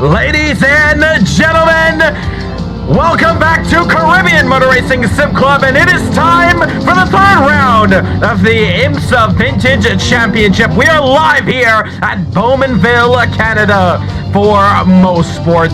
Ladies and gentlemen, welcome back to Caribbean Motor Racing Sim Club, and it is time for the third round of the IMSA Vintage Championship. We are live here at Bowmanville, Canada for Mosport.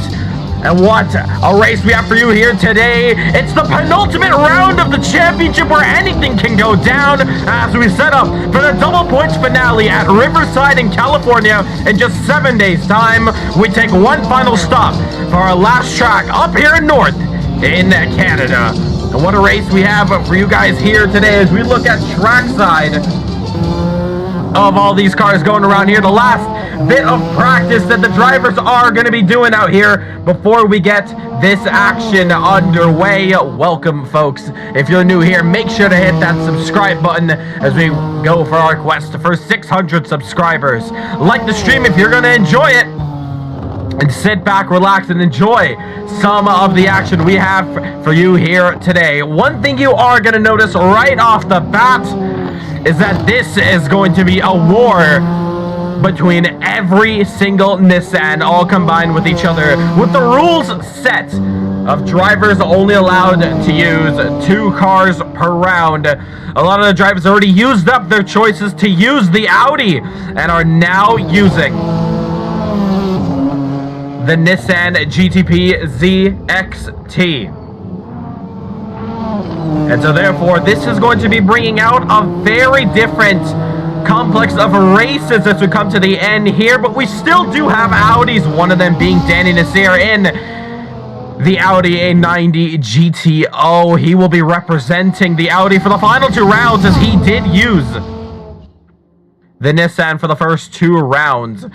And what a race we have for you here today. It's the penultimate round of the championship where anything can go down as we set up for the double points finale at Riverside in California in just 7 days' time. We take one final stop for our last track up here in North in Canada. And what a race we have for you guys here today as we look at trackside of all these cars going around here. The last bit of practice that the drivers are going to be doing out here before we get this action underway. Welcome, folks. If you're new here, make sure to hit that subscribe button as we go for our quest for 600 subscribers. Like the stream if you're going to enjoy it, and sit back, relax, and enjoy some of the action we have for you here today. One thing you are going to notice right off the bat is that this is going to be a war between every single Nissan, all combined with each other, with the rules set of drivers only allowed to use 2 cars per round. A lot of the drivers already used up their choices to use the Audi and are now using the Nissan GTP ZXT. And so therefore, this is going to be bringing out a very different complex of races as we come to the end here, but we still do have Audis, one of them being Danny Nasir in the Audi A90 GTO. He will be representing the Audi for the final 2 rounds as he did use the Nissan for the first 2 rounds.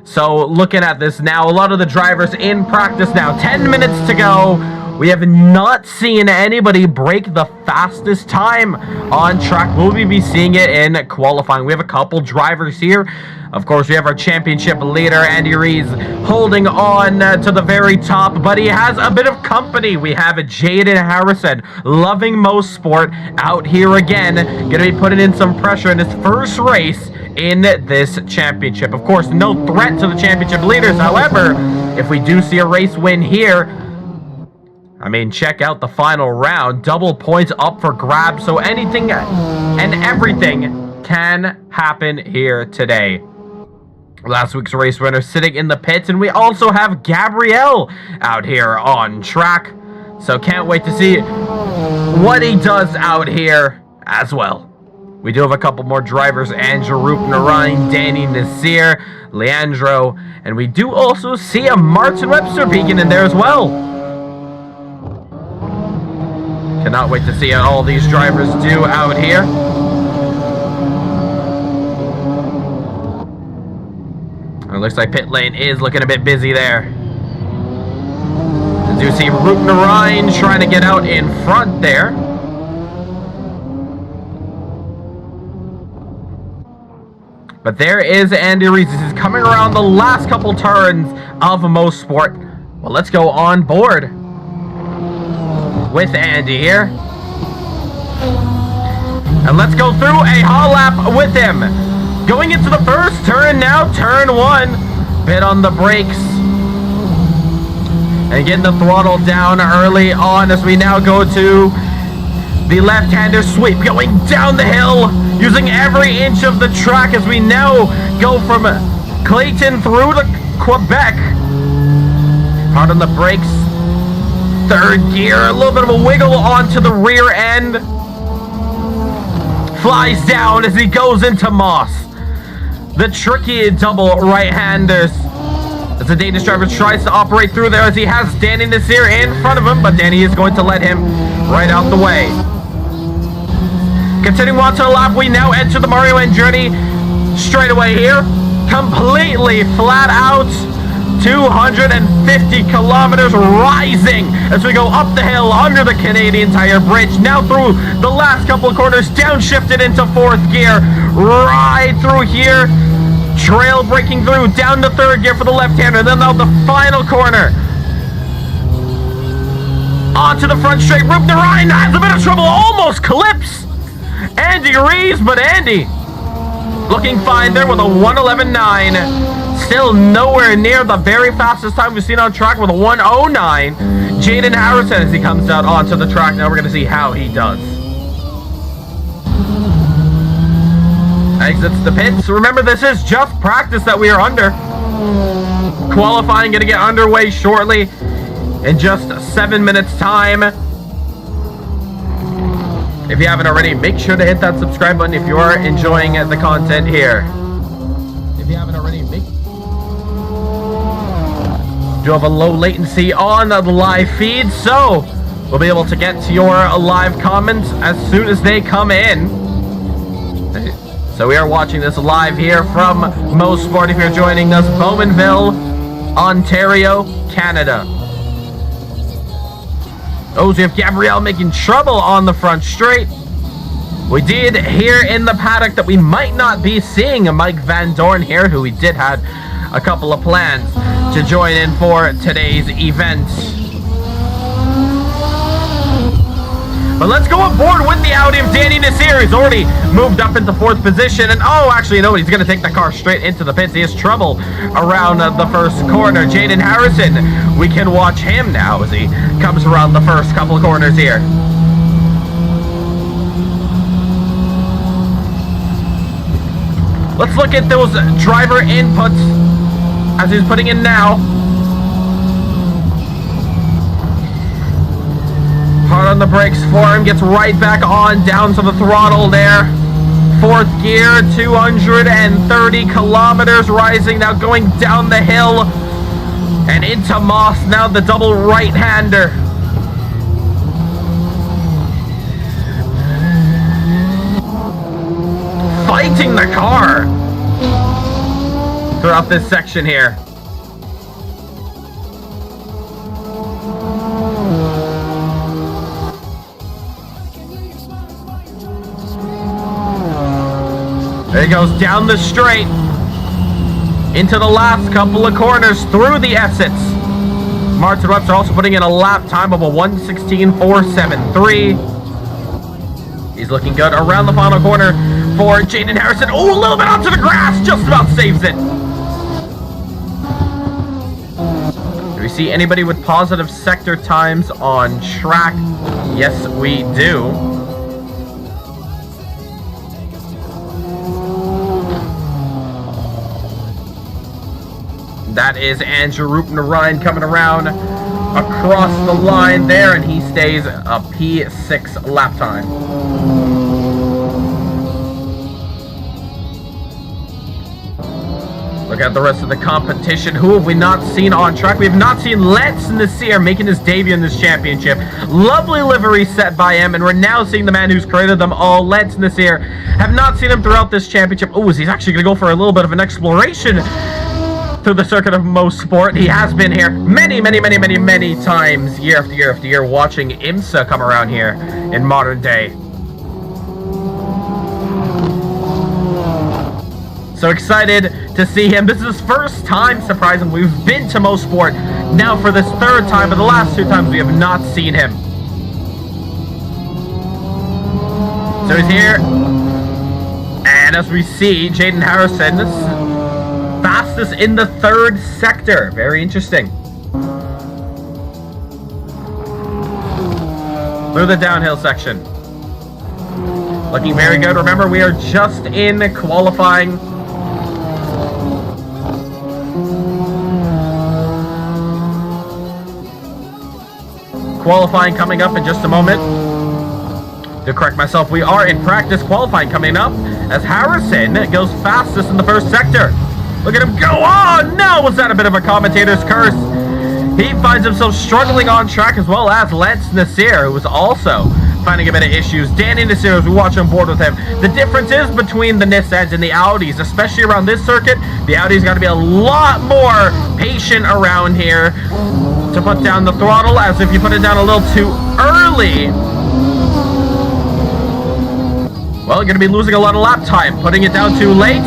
So looking at this now, a lot of the drivers in practice now, 10 minutes to go. We have not seen anybody break the fastest time on track. Will we be seeing it in qualifying? We have a couple drivers here. Of course, we have our championship leader, Andy Rees, holding on to the very top, but he has a bit of company. We have Jaden Harrison, loving Mosport, out here again, going to be putting in some pressure in his first race in this championship. Of course, no threat to the championship leaders. However, if we do see a race win here, I mean, check out the final round. Double points up for grabs. So anything and everything can happen here today. Last week's race winner sitting in the pits. And we also have Gabriel out here on track. So can't wait to see what he does out here as well. We do have a couple more drivers. Andrew Rup-Narayan, Danny Nasir, Leandro. And we do also see a Martin Webster peeking in there as well. Cannot wait to see how all these drivers do out here. It looks like pit lane is looking a bit busy there. As you see Rup-Narayan trying to get out in front there. But there is Andy Rees. He's coming around the last couple turns of Mosport. Well, let's go on board with Andy here. And let's go through a hall lap with him. Going into the first turn now, turn 1. Bit on the brakes. And getting the throttle down early on as we now go to the left-hander sweep. Going down the hill, using every inch of the track as we now go from Clayton through to Quebec. Hard on the brakes. Third gear, a little bit of a wiggle onto the rear end. Flies down as he goes into Moss. The tricky double right-handers. As the Danish driver tries to operate through there as he has Danny Nasir in front of him, but Danny is going to let him right out the way. Continuing on to the lap, we now enter the Mario Andretti straight away here. Completely flat out. 250 kilometers rising as we go up the hill under the Canadian Tire Bridge. Now through the last couple of corners, downshifted into 4th gear. Right through here. Trail breaking through, down to 3rd gear for the left-hander. Then out the final corner. Onto the front straight. Rup-Narayan has a bit of trouble. Almost clips Andy Rees, but Andy looking fine there with a 1:11.9. Still nowhere near the very fastest time we've seen on track with a 1:09. Jaden Harrison as he comes out onto the track. Now we're going to see how he does. Exits the pits. Remember, this is just practice that we are under. Qualifying going to get underway shortly in just 7 minutes time. If you haven't already, make sure to hit that subscribe button if you are enjoying the content here. If you haven't already, do have a low latency on the live feed, so we'll be able to get to your live comments as soon as they come in. So we are watching this live here from Mosport. If you're joining us, Bowmanville, Ontario, Canada. Oh, so we have Gabrielle making trouble on the front straight. We did hear in the paddock that we might not be seeing a Mike Van Dorn here, who we did have a couple of plans to join in for today's event. But let's go aboard with the Audi of Danny Nasir. He's already moved up into 4th position. And oh, actually, you know what? He's going to take the car straight into the pits. He has trouble around the first corner. Jaden Harrison, we can watch him now as he comes around the first couple of corners here. Let's look at those driver inputs as he's putting in now. Hard on the brakes for him, gets right back on, down to the throttle there. 4th gear, 230 kilometers, rising now, going down the hill and into Moss, now the double right-hander. Fighting the car throughout this section here. There he goes down the straight into the last couple of corners through the exits. Martin Webster also putting in a lap time of a 1:16.473. He's looking good around the final corner for Jaden Harrison. Oh, a little bit onto the grass, just about saves it. Do we see anybody with positive sector times on track? Yes, we do. That is Andrew Rupner-Ryan coming around across the line there, and he stays a P6 lap time. Look at the rest of the competition. Who have we not seen on track? We have not seen Lance Nasir making his debut in this championship. Lovely livery set by him, and we're now seeing the man who's created them all, Lance Nasir. Have not seen him throughout this championship. Oh, he's actually going to go for a little bit of an exploration through the circuit of Mosport. He has been here many times, year after year after year, watching IMSA come around here in modern day. So excited to see him. This is his first time, surprisingly. We've been to Mosport now for this 3rd time, but the last 2 times we have not seen him. So he's here. And as we see, Jaden Harrison, fastest in the 3rd sector. Very interesting. Through the downhill section. Looking very good. Remember, we are just in qualifying. Qualifying coming up in just a moment. To correct myself, we are in practice. Qualifying coming up as Harrison goes fastest in the 1st sector. Look at him go! Oh no! Was that a bit of a commentator's curse? He finds himself struggling on track, as well as Lance Nasir, who was also finding a bit of issues. Danny Nasir, as we watch on board with him. The difference is between the Nissans and the Audis, especially around this circuit. The Audis got to be a lot more patient around here to put down the throttle, as if you put it down a little too early, well, you're going to be losing a lot of lap time. Putting it down too late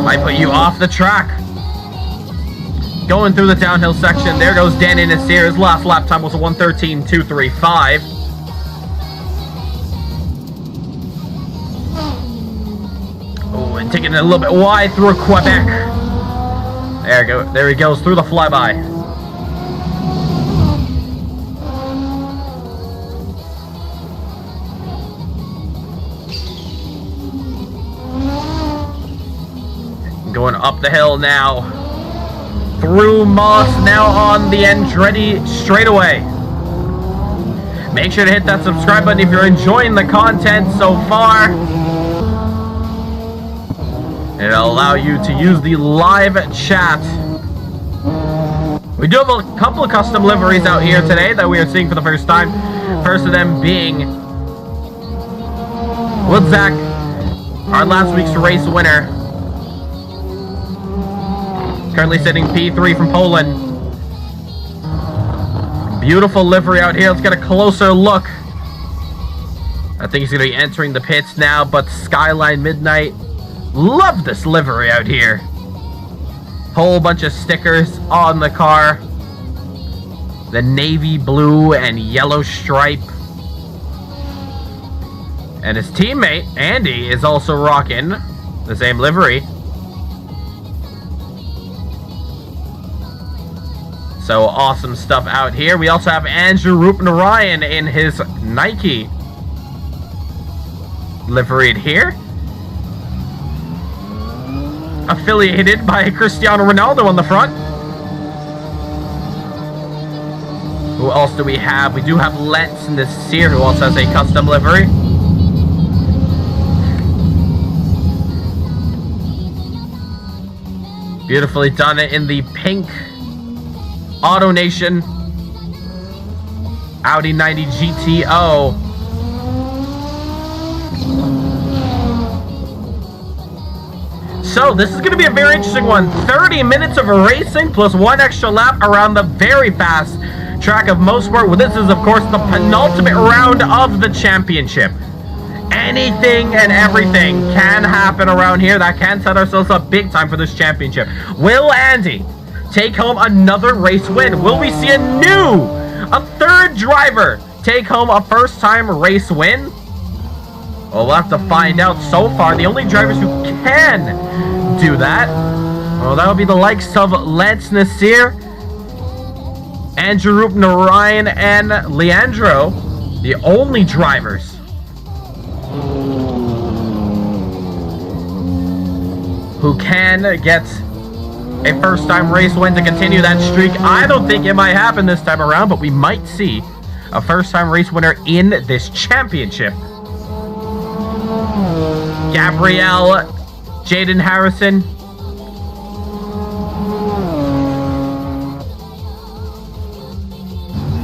might put you off the track. Going through the downhill section, there goes Danny Nasir. His last lap time was a 1:13.235. Oh, taking it a little bit wide through Quebec. There he goes through the flyby. Going up the hill now. Through Moss, now on the Andretti straightaway. Make sure to hit that subscribe button if you're enjoying the content so far. It'll allow you to use the live chat. We do have a couple of custom liveries out here today that we are seeing for the first time. First of them being Woodzak, our last week's race winner. Currently sitting P3 from Poland. Beautiful livery out here. Let's get a closer look. I think he's going to be entering the pits now, but Skyline Midnight. Love this livery out here. Whole bunch of stickers on the car. The navy blue and yellow stripe. And his teammate, Andy, is also rocking the same livery. So awesome stuff out here. We also have Andrew Rupnarayan in his Nike liveried here. Affiliated by Cristiano Ronaldo on the front. Who else do we have? We do have Lentz in this Sears, who also has a custom livery. Beautifully done it in the pink Auto Nation Audi 90 GTO. So this is going to be a very interesting one. 30 minutes of racing plus one extra lap around the very fast track of Mosport. Well, this is of course the penultimate round of the championship. Anything and everything can happen around here. That can set ourselves up big time for this championship. Will Andy take home another race win? Will we see a third driver take home a first-time race win? Well, we'll have to find out. So far, the only drivers who can do that, well, that would be the likes of Lance Nasir, Andrew Rupnarayan, and Leandro. The only drivers who can get a first-time race win to continue that streak. I don't think it might happen this time around, but we might see a first-time race winner in this championship. Gabrielle, Jaden Harrison.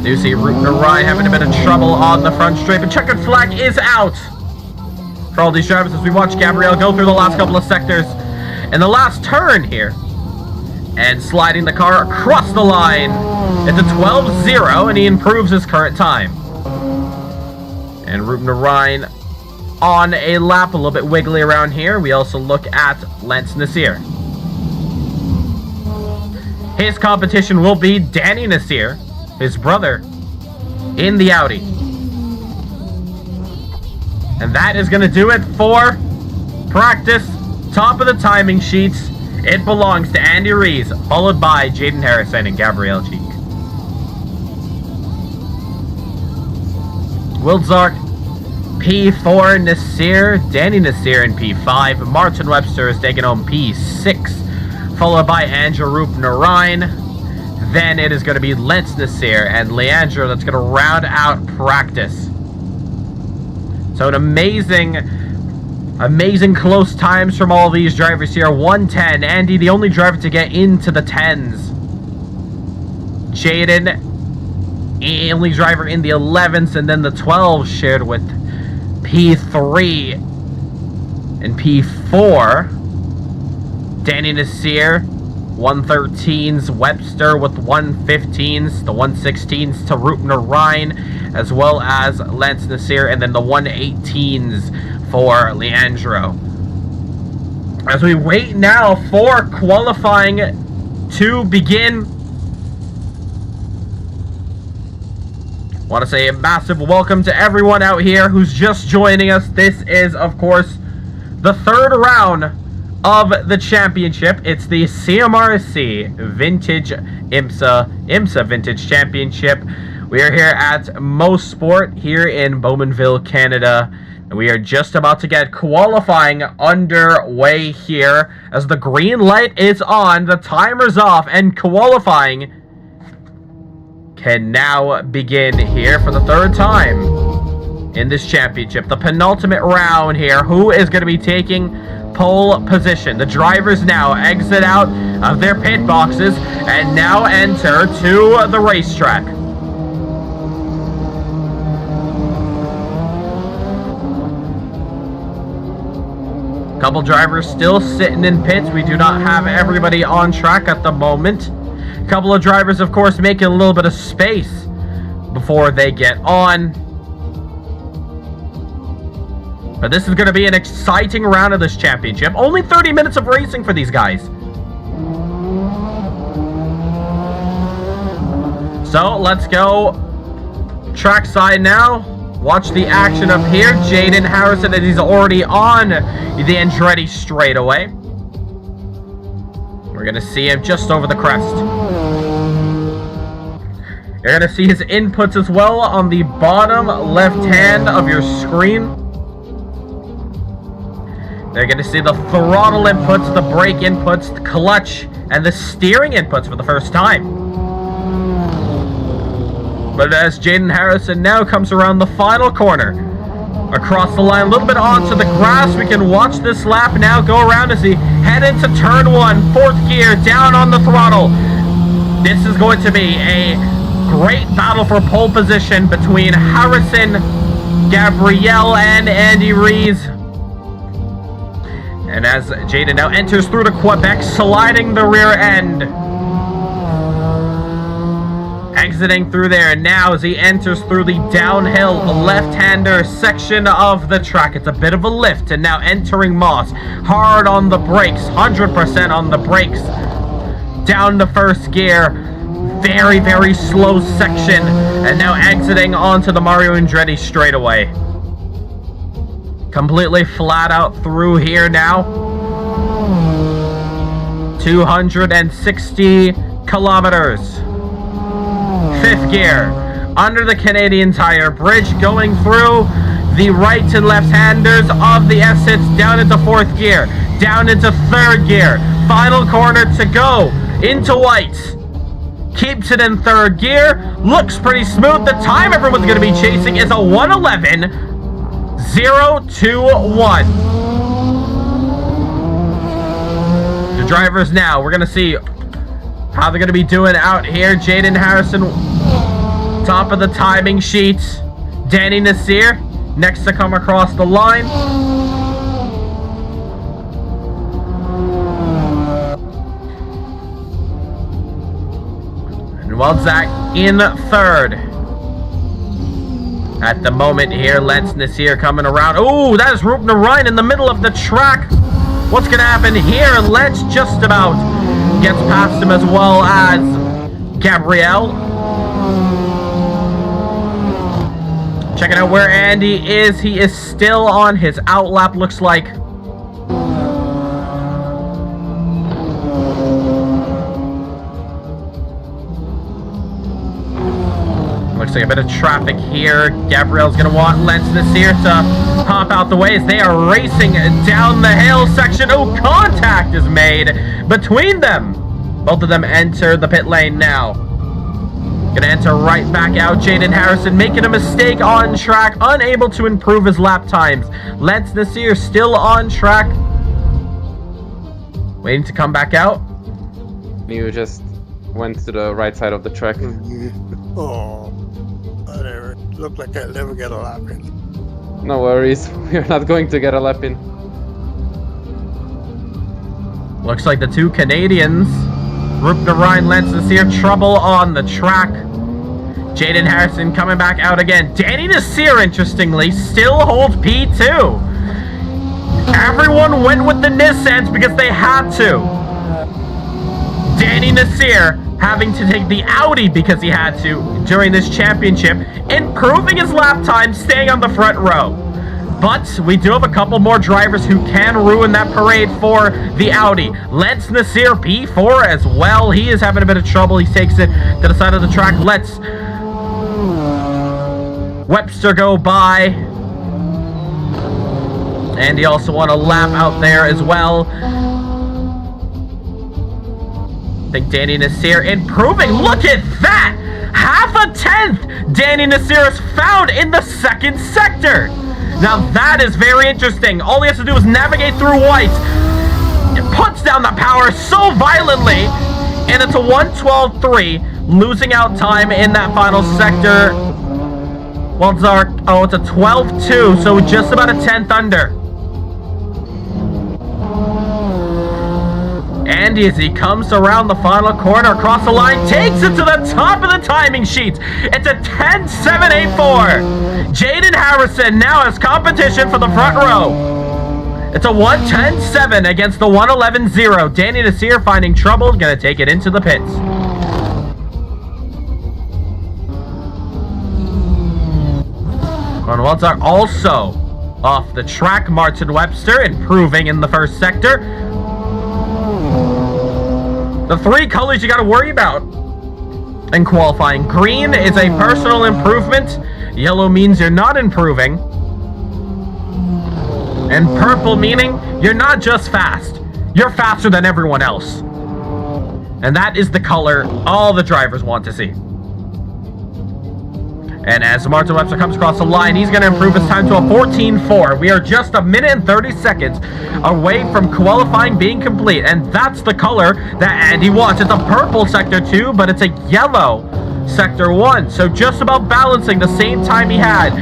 You see Rupnarayan having a bit of trouble on the front straight, but checkered flag is out for all these drivers as we watch Gabrielle go through the last couple of sectors. In the last turn here, and sliding the car across the line. It's a 12-0, and he improves his current time. And Rupnarayan on a lap, a little bit wiggly around here. We also look at Lance Nasir. His competition will be Danny Nasir, his brother, in the Audi. And that is going to do it for practice. Top of the timing sheets. It belongs to Andy Rees, followed by Jaden Harrison and Gabrielle Cheek. Wildzark, P4, Nasir, Danny Nasir in P5. Martin Webster is taking home P6, followed by Andrew Rupnarayan. Then it is going to be Lance Nasir and Leandro that's going to round out practice. So an amazing close times from all these drivers here. 110. Andy, the only driver to get into the 10s. Jaden, only driver in the 11s, and then the 12s shared with P3 and P4. Danny Nasir, 113s. Webster with 115s. The 116s to Rupnarayan, as well as Lance Nasir, and then the 118s for Leandro. As we wait now for qualifying to begin, want to say a massive welcome to everyone out here who's just joining us. This is, of course, the third round of the championship. It's the CMRSC Vintage IMSA Vintage Championship. We are here at Mosport here in Bowmanville, Canada. And we are just about to get qualifying underway here as the green light is on, the timer's off, and qualifying can now begin here for the third time in this championship. The penultimate round here. Who is going to be taking pole position? The drivers now exit out of their pit boxes and now enter to the racetrack. Couple drivers still sitting in pits. We do not have everybody on track at the moment. Couple of drivers, of course, making a little bit of space before they get on. But this is going to be an exciting round of this championship. Only 30 minutes of racing for these guys. So let's go trackside now. Watch the action up here. Jaden Harrison, as he's already on the Andretti straightaway. We're going to see him just over the crest. You're going to see his inputs as well on the bottom left hand of your screen. They're going to see the throttle inputs, the brake inputs, the clutch, and the steering inputs for the first time. But as Jaden Harrison now comes around the final corner, across the line, a little bit onto the grass, we can watch this lap now go around as he head into turn one, fourth gear, down on the throttle. This is going to be a great battle for pole position between Harrison, Gabrielle, and Andy Rees. And as Jaden now enters through to Quebec, sliding the rear end. Exiting through there now as he enters through the downhill left-hander section of the track. It's a bit of a lift, and now entering Moss. Hard on the brakes, 100% on the brakes. Down the first gear. Very, very slow section. And now exiting onto the Mario Andretti straightaway. Completely flat out through here now. 260 kilometers. Fifth gear, under the Canadian Tire bridge, going through the right and left-handers of the Assets, down into fourth gear, down into third gear, final corner to go, into white, keeps it in third gear, looks pretty smooth. The time everyone's going to be chasing is a 1:11.021. The drivers now, we're going to see how they're going to be doing out here. Jaden Harrison, top of the timing sheet. Danny Nasir, next to come across the line. And Waldzak in third. At the moment here, Lance Nasir coming around. Oh, that is Roop Narayan in the middle of the track. What's going to happen here? Lance just about gets past him, as well as Gabrielle. Checking out where Andy is. He is still on his outlap, looks like. Looks like a bit of traffic here. Gabrielle's going to want Lance Nasir to hop out the way as they are racing down the hill section. Oh, contact is made between them. Both of them enter the pit lane now. Gonna enter right back out. Jaden Harrison making a mistake on track, unable to improve his lap times. Lance Nasir still on track, waiting to come back out. You just went to the right side of the track. Oh, whatever. Looked like I'll never get a lap in. No worries, we're not going to get a lap in. Looks like the two Canadians, Roop Narayan, Lance Nasir, trouble on the track. Jaden Harrison coming back out again. Danny Nasir, interestingly, still holds P2. Everyone went with the Nissans because they had to. Danny Nasir having to take the Audi because he had to during this championship, improving his lap time, staying on the front row. But we do have a couple more drivers who can ruin that parade for the Audi. Lance Nasir, P4 as well. He is having a bit of trouble. He takes it to the side of the track. Let's Webster go by. And he also won a lap out there as well. I think Danny Nasir improving. Look at that! Half a tenth Danny Nasir is found in the second sector. Now that is very interesting. All he has to do is navigate through white. It puts down the power so violently. And it's a 1:12.3, losing out time in that final sector. Well, it's a 12.2, so just about a tenth under. And as he comes around the final corner across the line, takes it to the top of the timing sheet. It's a 10.784. Jaden Harrison now has competition for the front row. It's a 1:10.7 against the 1:11.0. Danny Nasir finding trouble, gonna take it into the pits. Cornwalter also off the track. Martin Webster improving in the first sector. The three colors you got to worry about in qualifying. Green is a personal improvement. Yellow means you're not improving. And purple meaning you're not just fast. You're faster than everyone else. And that is the color all the drivers want to see. And as Martin Webster comes across the line, he's going to improve his time to a 14.4. We are just a minute and 30 seconds away from qualifying being complete. And that's the color that Andy wants. It's a purple sector 2, but it's a yellow sector 1. So just about balancing the same time he had.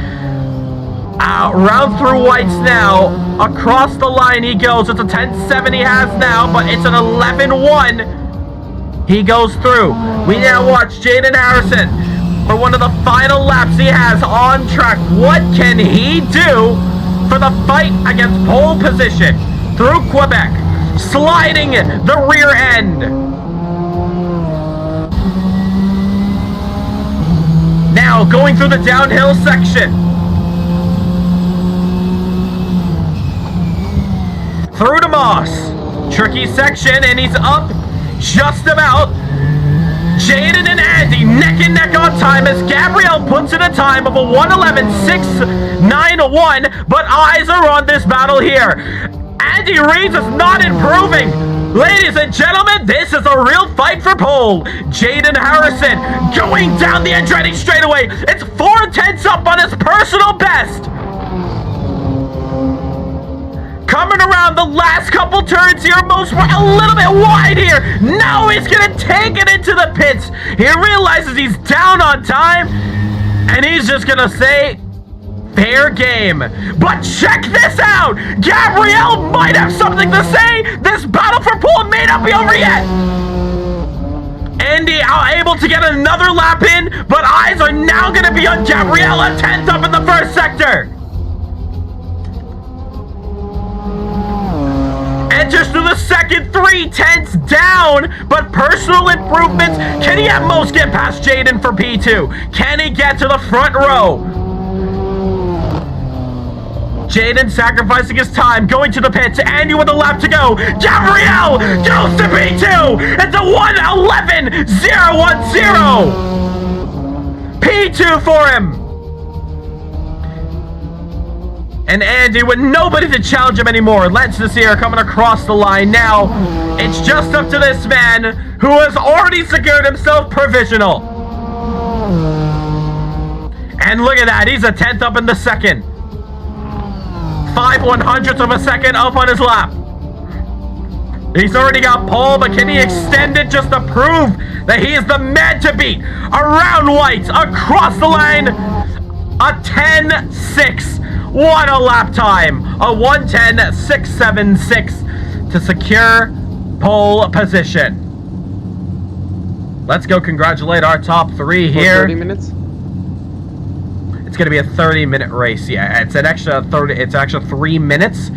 Round through whites now. Across the line he goes. It's a 10.7 he has now, but it's an 11.1. He goes through. We now watch Jaden Harrison for one of the final laps he has on track. What can he do for the fight against pole position through Quebec, sliding the rear end? Now going through the downhill section. Through to Moss. Tricky section, and he's up just about. Jaden and Andy neck and neck on time as Gabrielle puts in a time of a 1:11.691, but eyes are on this battle here. Andy Reeves is not improving. Ladies and gentlemen, this is a real fight for pole. Jaden Harrison going down the Andretti straightaway. It's 4/10 up on his personal best. Coming around the last couple turns here, Mosport a little bit wide here. Now he's gonna take it into the pits. He realizes he's down on time, and he's just gonna say, fair game. But check this out. Gabrielle might have something to say. This battle for pole may not be over yet. Andy able to get another lap in, but eyes are now gonna be on Gabrielle, a 10th up in the first sector. Enters through the second, 3/10 down, but personal improvements. Can he at most get past Jaden for P2? Can he get to the front row? Jaden sacrificing his time, going to the pits. Andy with a lap to go. Gabrielle goes to P2. It's a 1:11.010. P2 for him. And Andy with nobody to challenge him anymore. Lance Nasir coming across the line now. It's just up to this man who has already secured himself provisional. And look at that. He's a 10th up in the second. 5/100ths of a second up on his lap. He's already got pole, but can he extend it just to prove that he is the man to beat? Around whites, across the line. A 10.6. What a lap time! A 1:10.676 to secure pole position. Let's go congratulate our top three here. 30 minutes? It's going to be a 30-minute race. Yeah, it's an extra 30. It's actually 3 minutes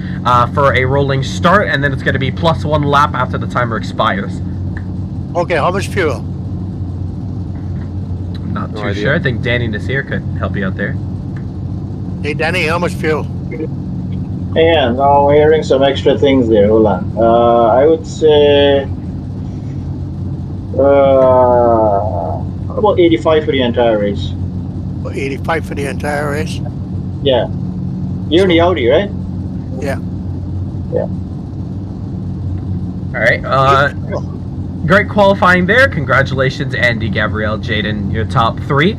for a rolling start, and then it's going to be plus 1 lap after the timer expires. Okay, how much fuel? Not too sure. I think Danny Nasir could help you out there. Hey, Danny, how much fuel? Yeah, now I'm hearing some extra things there. Hold on. I would say how about 85 for the entire race? 85 for the entire race. Yeah. You're in the Audi, right? Yeah. Yeah. All right. Great qualifying there. Congratulations, Andy, Gabrielle, Jaden, your top three.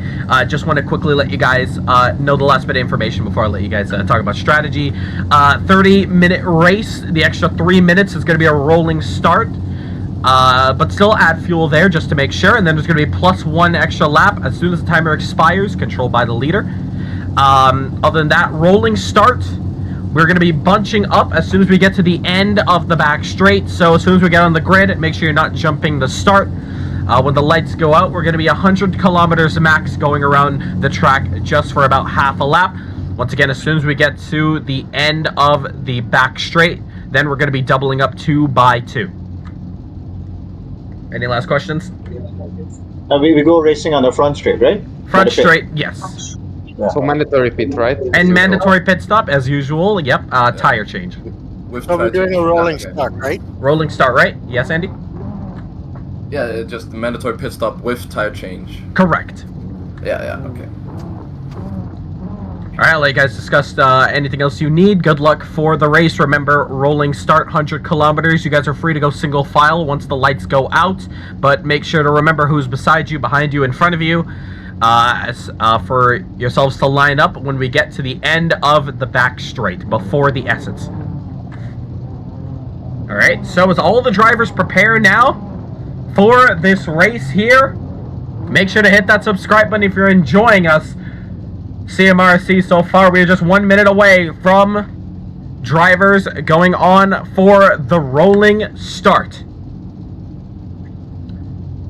Just want to quickly let you guys know the last bit of information before I let you guys talk about strategy. 30-minute race. The extra 3 minutes is going to be a rolling start. But still add fuel there just to make sure. And then there's going to be +1 extra lap as soon as the timer expires, controlled by the leader. Other than that, rolling start. We're going to be bunching up as soon as we get to the end of the back straight. So as soon as we get on the grid, make sure you're not jumping the start. When the lights go out, we're going to be 100 kilometers max going around the track just for about half a lap. Once again, as soon as we get to the end of the back straight, then we're going to be doubling up 2 by 2. Any last questions? We go racing on the front straight, right? Front straight, yes. Yeah. So mandatory pit, right? And mandatory pit stop as usual. Yep. Tire change. So we're doing a rolling start, right? Rolling start, right? Yes, Andy? Yeah, just the mandatory pit stop with tire change. Correct. Yeah, okay. All right, I'll let you guys discuss anything else you need. Good luck for the race. Remember, rolling start, 100 kilometers. You guys are free to go single file once the lights go out, but make sure to remember who's beside you, behind you, in front of you, for yourselves to line up when we get to the end of the back straight, before the exits. All right, so as all the drivers prepare now for this race here, make sure to hit that subscribe button if you're enjoying us. CMRSC so far, we are just 1 minute away from drivers going on for the rolling start.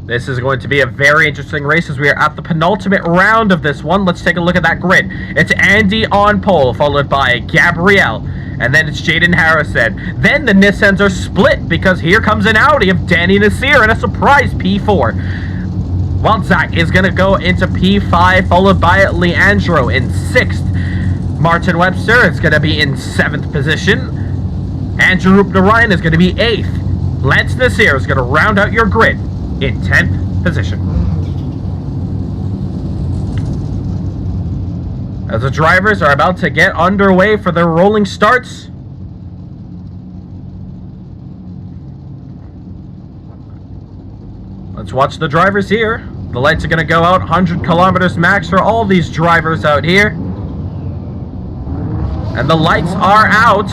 This is going to be a very interesting race as we are at the penultimate round of this one. Let's take a look at that grid. It's Andy on pole, followed by Gabrielle, and then it's Jaden Harrison. Then the Nissans are split because here comes an Audi of Danny Nasir and a surprise P4. While Zach is going to go into P5, followed by Leandro in 6th. Martin Webster is going to be in 7th position. Andrew Rupnarayan is going to be 8th. Lance Nasir is going to round out your grid in 10th position. As the drivers are about to get underway for their rolling starts, let's watch the drivers here. The lights are going to go out 100 kilometers max for all these drivers out here. And the lights are out.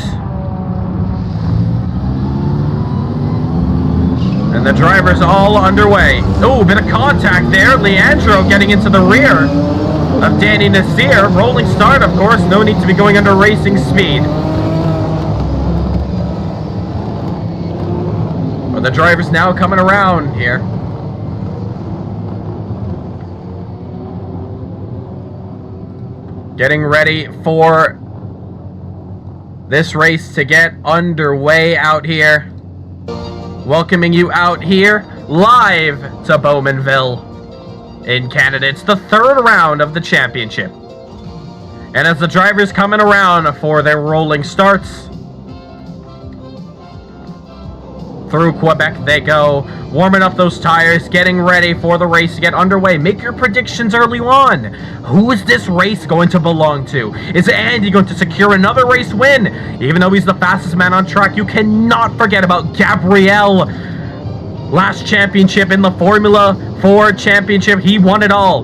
And the drivers all underway. Oh, bit of contact there. Leandro getting into the rear of Danny Nasir. Rolling start, of course. No need to be going under racing speed. But the drivers now coming around here. Getting ready for this race to get underway out here. Welcoming you out here live to Bowmanville in Canada. It's the 3rd round of the championship. And as the drivers coming around for their rolling starts, through Quebec they go, warming up those tires, getting ready for the race to get underway. Make your predictions early on. Who is this race going to belong to? Is Andy going to secure another race win? Even though he's the fastest man on track, you cannot forget about Gabrielle. Last championship in the Formula 4 championship, he won it all.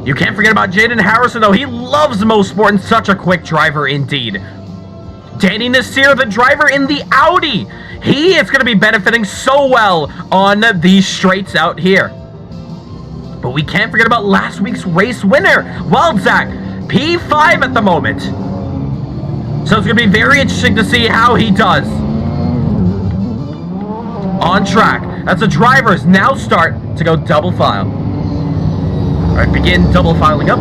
You can't forget about Jaden Harrison, though. He loves Mosport and such a quick driver indeed. Danny Nasir, the driver in the Audi. He is going to be benefiting so well on these straights out here. But we can't forget about last week's race winner, Zach, P5 at the moment. So it's going to be very interesting to see how he does. On track, as the drivers now start to go double file. All right, begin double filing up.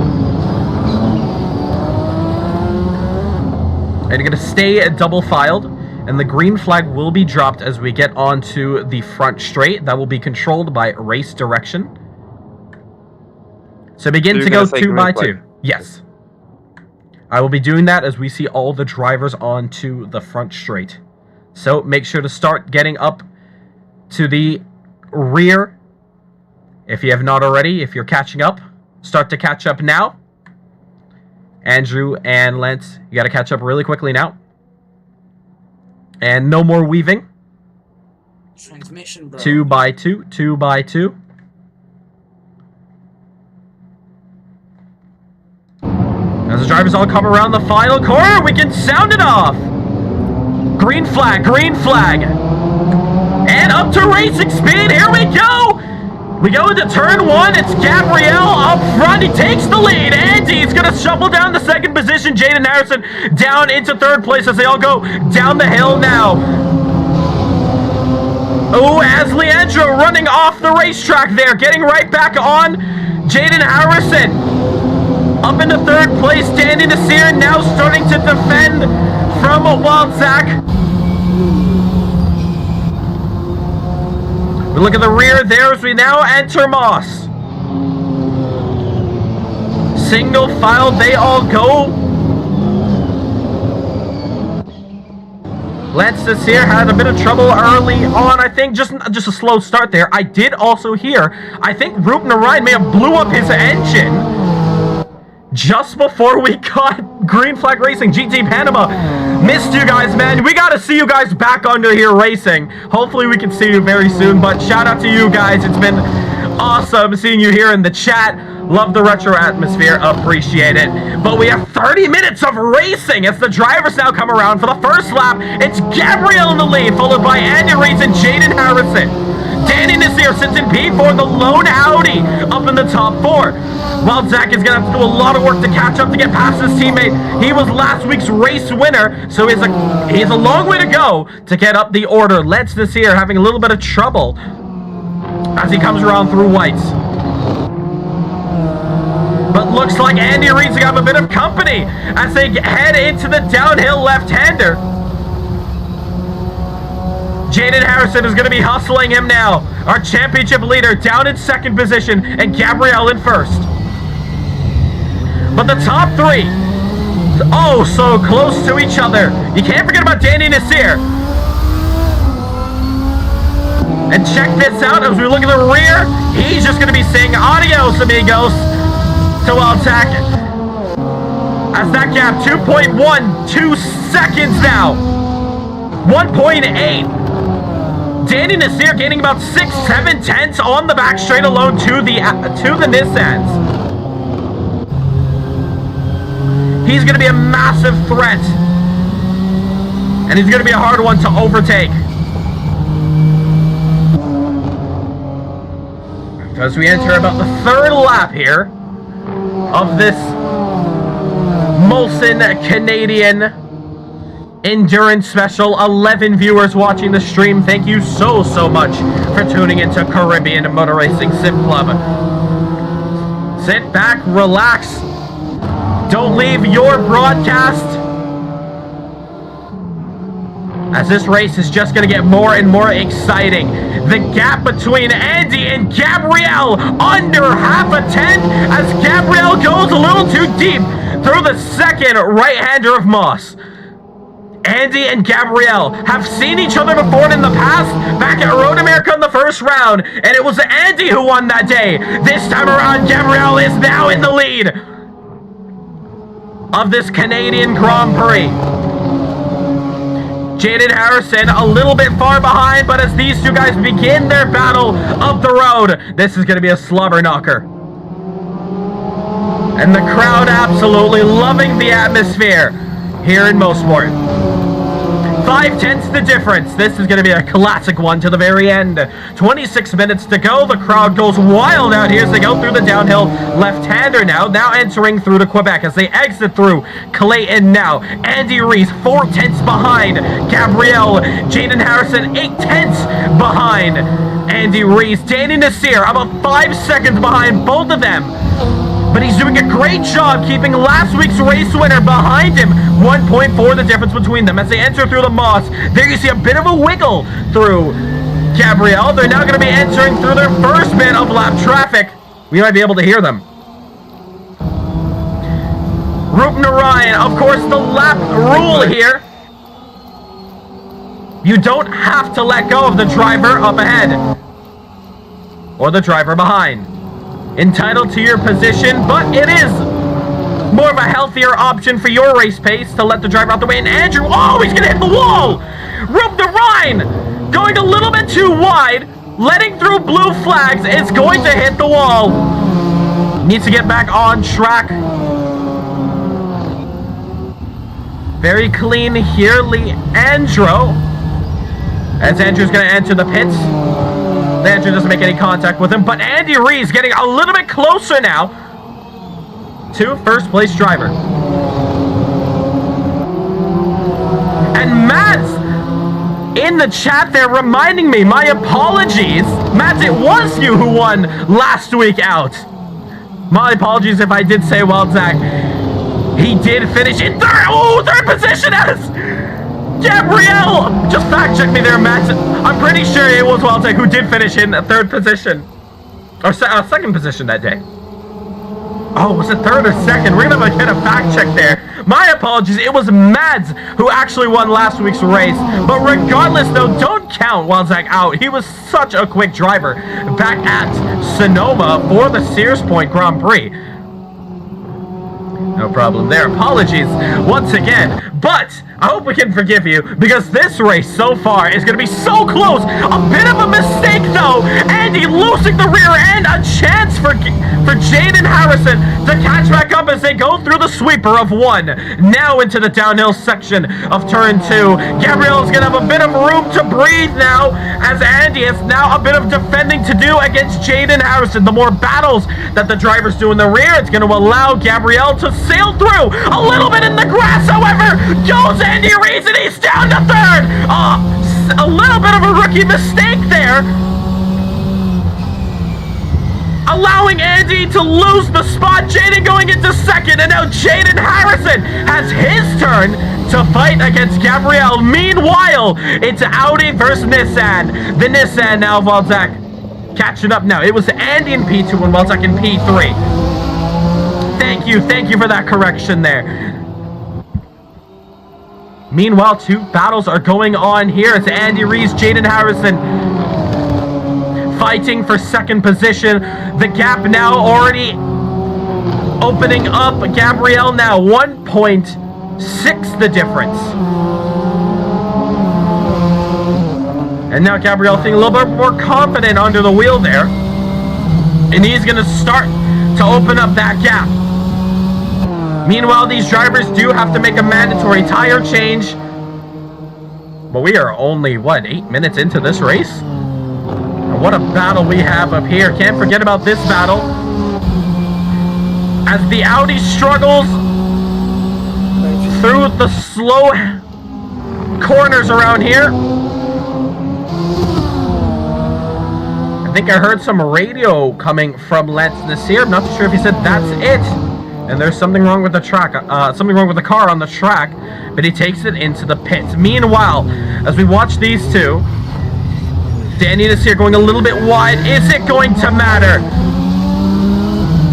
And you're going to stay double filed, and the green flag will be dropped as we get onto the front straight. That will be controlled by race direction. So begin to go 2 by 2. Yes. I will be doing that as we see all the drivers onto the front straight. So make sure to start getting up to the rear. If you have not already, if you're catching up, start to catch up now. Andrew and Lance, you got to catch up really quickly now. And no more weaving. Transmission, bro. 2 by 2, 2 by 2. As the drivers all come around the final corner, we can sound it off. Green flag, green flag. And up to racing speed, here we go. We go into turn 1, it's Gabriel up front, he takes the lead. Andy's gonna shuffle down the second position. Jaden Harrison down into third place as they all go down the hill now. Oh, as Leandro running off the racetrack there, getting right back on. Jaden Harrison up into third place. Danny Nasir now starting to defend from Wild Zach. We look at the rear there as we now enter Moss. Single file, they all go. Lance Nasir had a bit of trouble early on, I think, just a slow start there. I did also hear, I think Roop Narayan may have blew up his engine just before we got Green Flag Racing. GT Panama, missed you guys, man. We got to see you guys back under here racing. Hopefully we can see you very soon, but shout out to you guys. It's been awesome seeing you here in the chat. Love the retro atmosphere, appreciate it. But we have 30 minutes of racing as the drivers now come around for the first lap. It's Gabriel in the lead, followed by Andy Rees and Jaden Harrison. Danny Nasir sits in P4, the lone Audi up in the top 4. Well, Zach is going to have to do a lot of work to catch up to get past his teammate. He was last week's race winner, so he has a long way to go to get up the order. Lance Nasir having a little bit of trouble as he comes around through whites. But looks like Andy Reid's got a bit of company as they head into the downhill left-hander. Jaden Harrison is going to be hustling him now. Our championship leader down in second position and Gabrielle in first. But the top 3, oh, so close to each other. You can't forget about Danny Nasir. And check this out as we look at the rear. He's just going to be saying adios, amigos, to Wild Zach. As that gap, 2.12 seconds now. 1.8. Danny Nasir gaining about 6-7 tenths on the back straight alone to the Nissans. He's going to be a massive threat. And he's going to be a hard one to overtake. As we enter about the third lap here of this Molson Canadian Endurance Special. 11 viewers watching the stream. Thank you so much for tuning into Caribbean Motor Racing Sim Club. Sit back, relax. Don't leave your broadcast, as this race is just going to get more and more exciting. The gap between Andy and Gabrielle under half a tenth as Gabrielle goes a little too deep through the second right-hander of Moss. Andy and Gabrielle have seen each other before in the past, back at Road America in the first round, and it was Andy who won that day. This time around, Gabrielle is now in the lead of this Canadian Grand Prix. Jaden Harrison a little bit far behind, but as these two guys begin their battle of the road, this is going to be a slobber knocker. And the crowd absolutely loving the atmosphere here in Mosport. 5 tenths the difference. This is going to be a classic one to the very end. 26 minutes to go. The crowd goes wild out here as they go through the downhill left-hander now entering through to Quebec as they exit through Clayton now. Andy Rees 4 tenths behind Gabrielle. Jaden Harrison 8 tenths behind Andy Rees. Danny Nasir about 5 seconds behind both of them. But he's doing a great job keeping last week's race winner behind him. 1.4 the difference between them as they enter through the Moss. There you see a bit of a wiggle through Gabrielle. They're now going to be entering through their first bit of lap traffic. We might be able to hear them. Rupner Ryan, of course, the lap rule here. You don't have to let go of the driver up ahead. Or the driver behind. Entitled to your position, but it is more of a healthier option for your race pace to let the driver out the way. And Andrew, oh, he's gonna hit the wall! Rupner Ryan going a little bit too wide, letting through blue flags. It's going to hit the wall. Needs to get back on track. Very clean here, Leandro. As Andrew's going to enter the pits. Leandro doesn't make any contact with him, but Andy Rees getting a little bit closer now to first place driver. And Matt's in the chat there reminding me, my apologies. Matt, it was you who won last week out. My apologies if I did say well, Zach. He did finish in third position as Gabrielle. Just fact check me there, Matt. I'm pretty sure it was Weltek who did finish in third position. Or second position that day. Oh, was it third or second? We're gonna get a fact check there. My apologies, it was Mads who actually won last week's race. But regardless, though, don't count Weltek out. He was such a quick driver back at Sonoma for the Sears Point Grand Prix. No problem there. Apologies once again. But I hope we can forgive you because this race so far is going to be so close. A bit of a mistake, though. Andy losing the rear end. A chance for Jaden Harrison to catch back up as they go through the sweeper of 1. Now into the downhill section of turn 2. Gabrielle is going to have a bit of room to breathe now as Andy has now a bit of defending to do against Jaden Harrison. The more battles that the drivers do in the rear, it's going to allow Gabrielle to sail through. A little bit in the grass, however, goes Andy Rees and he's down to third. A little bit of a rookie mistake there, allowing Andy to lose the spot. Jaden going into second, and now Jaden Harrison has his turn to fight against Gabrielle. Meanwhile, it's Audi versus Nissan. The Nissan now, Walzak catching up now. It was Andy in P2 and Walzak in P3. Thank you for that correction there. Meanwhile, 2 battles are going on here. It's Andy Rees, Jaden Harrison fighting for second position. The gap now already opening up. Gabrielle now 1.6 the difference. And now Gabrielle feeling a little bit more confident under the wheel there. And he's going to start to open up that gap. Meanwhile, these drivers do have to make a mandatory tire change. But we are only, 8 minutes into this race? And what a battle we have up here. Can't forget about this battle. As the Audi struggles through the slow corners around here. I think I heard some radio coming from Lance Nasir. I'm not too sure if he said that's it. And there's something wrong with the track, something wrong with the car on the track, but he takes it into the pits. Meanwhile, as we watch these two, Danny Nasir going a little bit wide. Is it going to matter?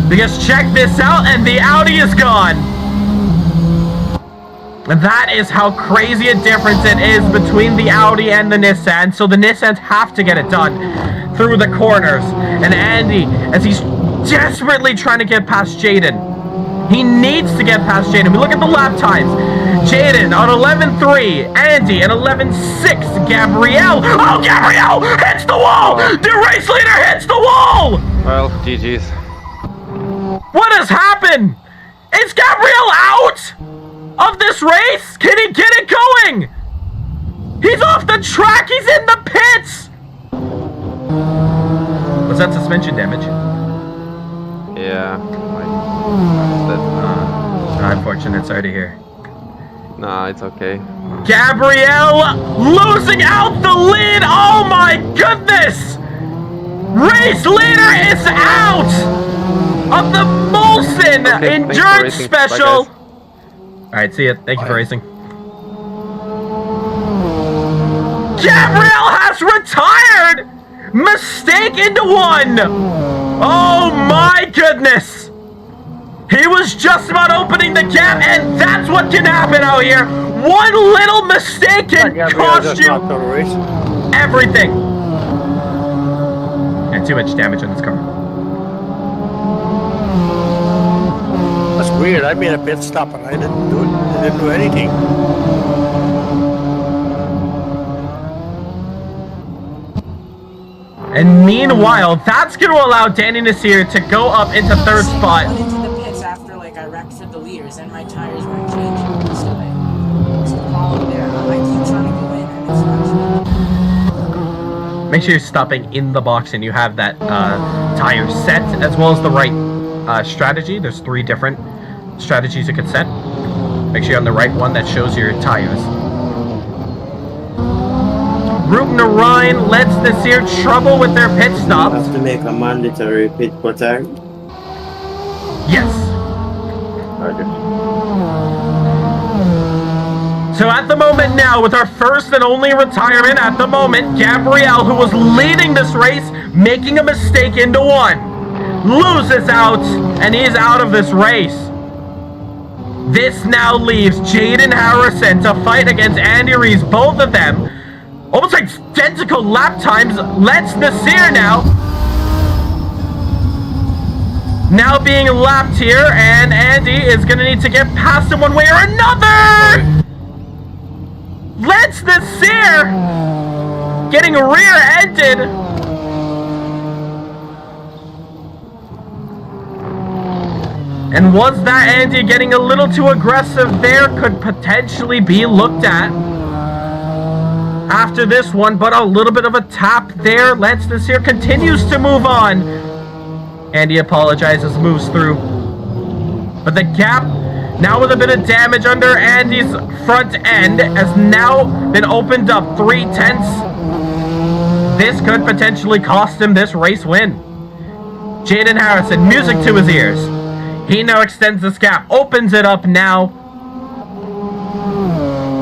Because check this out, and the Audi is gone. And that is how crazy a difference it is between the Audi and the Nissan. So the Nissans have to get it done through the corners. And Andy, as he's desperately trying to get past Jaden, he needs to get past Jaden. We look at the lap times. Jaden on 11.3. Andy at 11.6. Gabrielle. Oh, Gabrielle hits the wall. The race leader hits the wall. Well, GG's. What has happened? Is Gabrielle out of this race? Can he get it going? He's off the track. He's in the pits. Was that suspension damage? Yeah. Unfortunate, sorry to hear. Nah, it's okay. Gabrielle losing out the lead. Oh my goodness! Race leader is out of the Molson Endurance Special. Alright, see ya. Thank you for racing. Gabrielle has retired! Mistake into 1! Oh my goodness! He was just about opening the gap, and that's what can happen out here. One little mistake can cost you everything. And too much damage on this car. That's weird. I made a pit stop and I didn't do it. I didn't do anything. And meanwhile, that's going to allow Danny Nasir to go up into third spot. I went into the pits after like I wrecked the leaders and my tires weren't changing. So it's the problem there. I keep trying to go in and it's not changing. Make sure you're stopping in the box and you have that tire set as well as the right strategy. There's 3 different strategies you could set. Make sure you're on the right one that shows your tires. Ruben Ryan lets Nasir trouble with their pit stops. Have to make a mandatory pit putter. Yes. Okay. So at the moment now, with our first and only retirement at the moment, Gabrielle, who was leading this race, making a mistake into 1, loses out, and he's out of this race. This now leaves Jaden Harrison to fight against Andy Rees, both of them. Almost identical lap times. Let's Nasir now being lapped here, and Andy is going to need to get past him one way or another. Let's Nasir getting rear-ended. And was that Andy getting a little too aggressive there? Could potentially be looked at after this one, but a little bit of a tap there. Lance Nasir continues to move on. Andy apologizes, moves through. But the gap, now with a bit of damage under Andy's front end, has now been opened up 3/10. This could potentially cost him this race win. Jaden Harrison, music to his ears. He now extends this gap, opens it up now.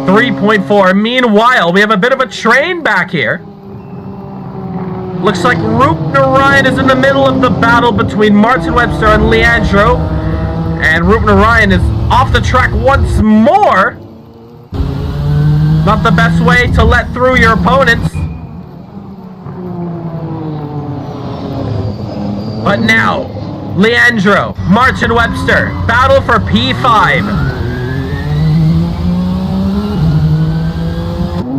3.4. Meanwhile, we have a bit of a train back here. Looks like Ruben Ryan is in the middle of the battle between Martin Webster and Leandro. And Ruben Ryan is off the track once more. Not the best way to let through your opponents. But now, Leandro, Martin Webster, battle for P5.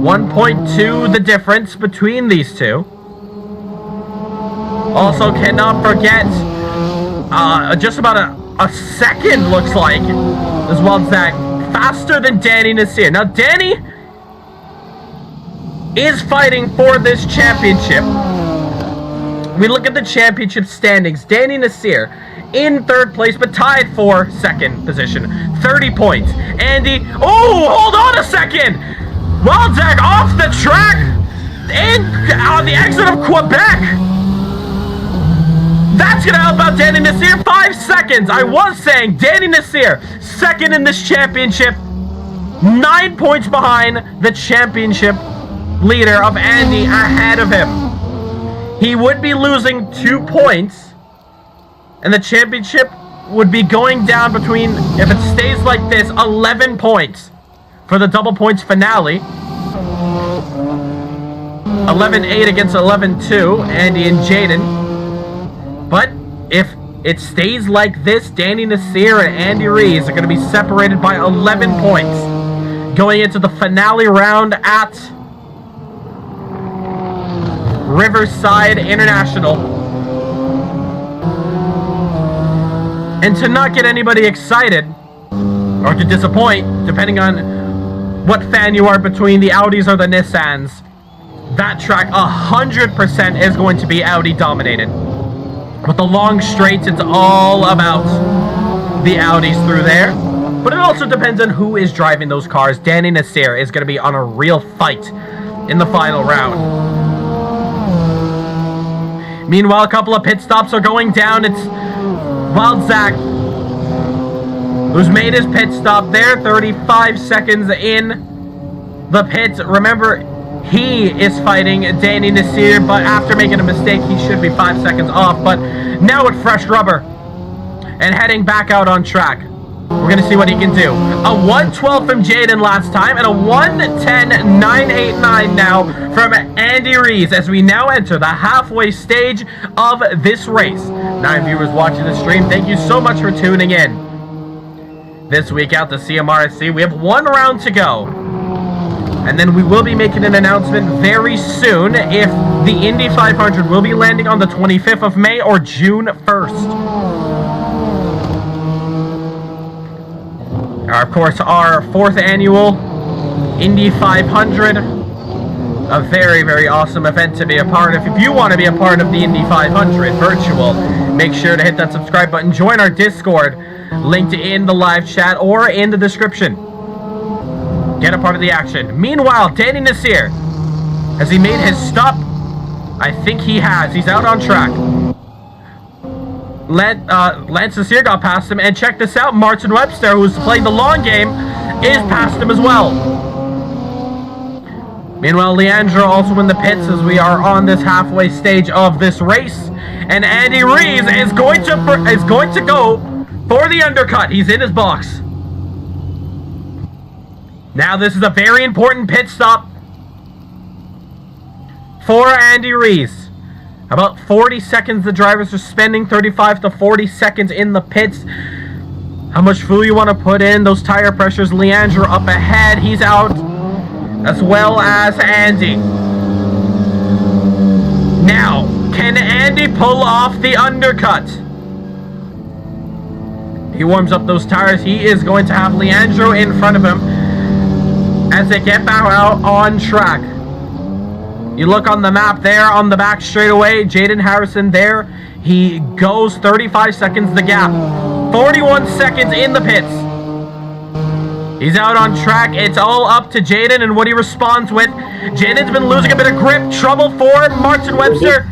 1.2 the difference between these two. Also cannot forget just about a second looks like as well, Zach, faster than Danny Nasir. Now Danny is fighting for this championship. We look at the championship standings. Danny Nasir in 3rd place but tied for 2nd position, 30 points. Andy, oh, hold on a second. Waldzak off the track on the exit of Quebec. That's going to help out Danny Nasir. 5 seconds. I was saying Danny Nasir, 2nd in this championship. 9 points behind the championship leader of Andy ahead of him. He would be losing 2 points. And the championship would be going down between, if it stays like this, 11 points. For the double points finale. 11-8 against 11-2, Andy and Jaden. But if it stays like this, Danny Nasir and Andy Rees are going to be separated by 11 points. Going into the finale round at Riverside International. And to not get anybody excited, or to disappoint, depending on what fan you are between the Audis or the Nissans, that track 100% is going to be Audi dominated. With the long straights, it's all about the Audis through there. But it also depends on who is driving those cars. Danny Nasir is going to be on a real fight in the final round. Meanwhile, a couple of pit stops are going down. It's Waldzak who's made his pit stop there, 35 seconds in the pits. Remember, he is fighting Danny Nasir, but after making a mistake, he should be 5 seconds off. But now with fresh rubber, and heading back out on track. We're going to see what he can do. A 1:12 from Jaden last time, and a 1:10.989 now from Andy Rees as we now enter the halfway stage of this race. 9 viewers watching the stream, thank you so much for tuning in. This week out the CMRSC, we have 1 round to go. And then we will be making an announcement very soon if the Indy 500 will be landing on the 25th of May or June 1st. Of course, our 4th annual Indy 500, a very, very awesome event to be a part of. If you want to be a part of the Indy 500 virtual, make sure to hit that subscribe button. Join our Discord, linked in the live chat or in the description. Get a part of the action. Meanwhile, Danny Nasir, has he made his stop? I think he has. He's out on track. Lance Nasir got past him, and check this out, Martin Webster, who's playing the long game, is past him as well. Meanwhile, Leandro also in the pits as we are on this halfway stage of this race, and Andy Rees is going to go for the undercut. He's in his box. Now this is a very important pit stop for Andy Rees. About 40 seconds the drivers are spending, 35 to 40 seconds in the pits. How much fuel you want to put in, those tire pressures. Leandro up ahead, he's out, as well as Andy. Now, can Andy pull off the undercut? He warms up those tires. He is going to have Leandro in front of him as they get back out on track. You look on the map there on the back straightaway, Jaden Harrison there. He goes 35 seconds the gap. 41 seconds in the pits. He's out on track. It's all up to Jaden and what he responds with. Jaden's been losing a bit of grip. Trouble for Martin Webster.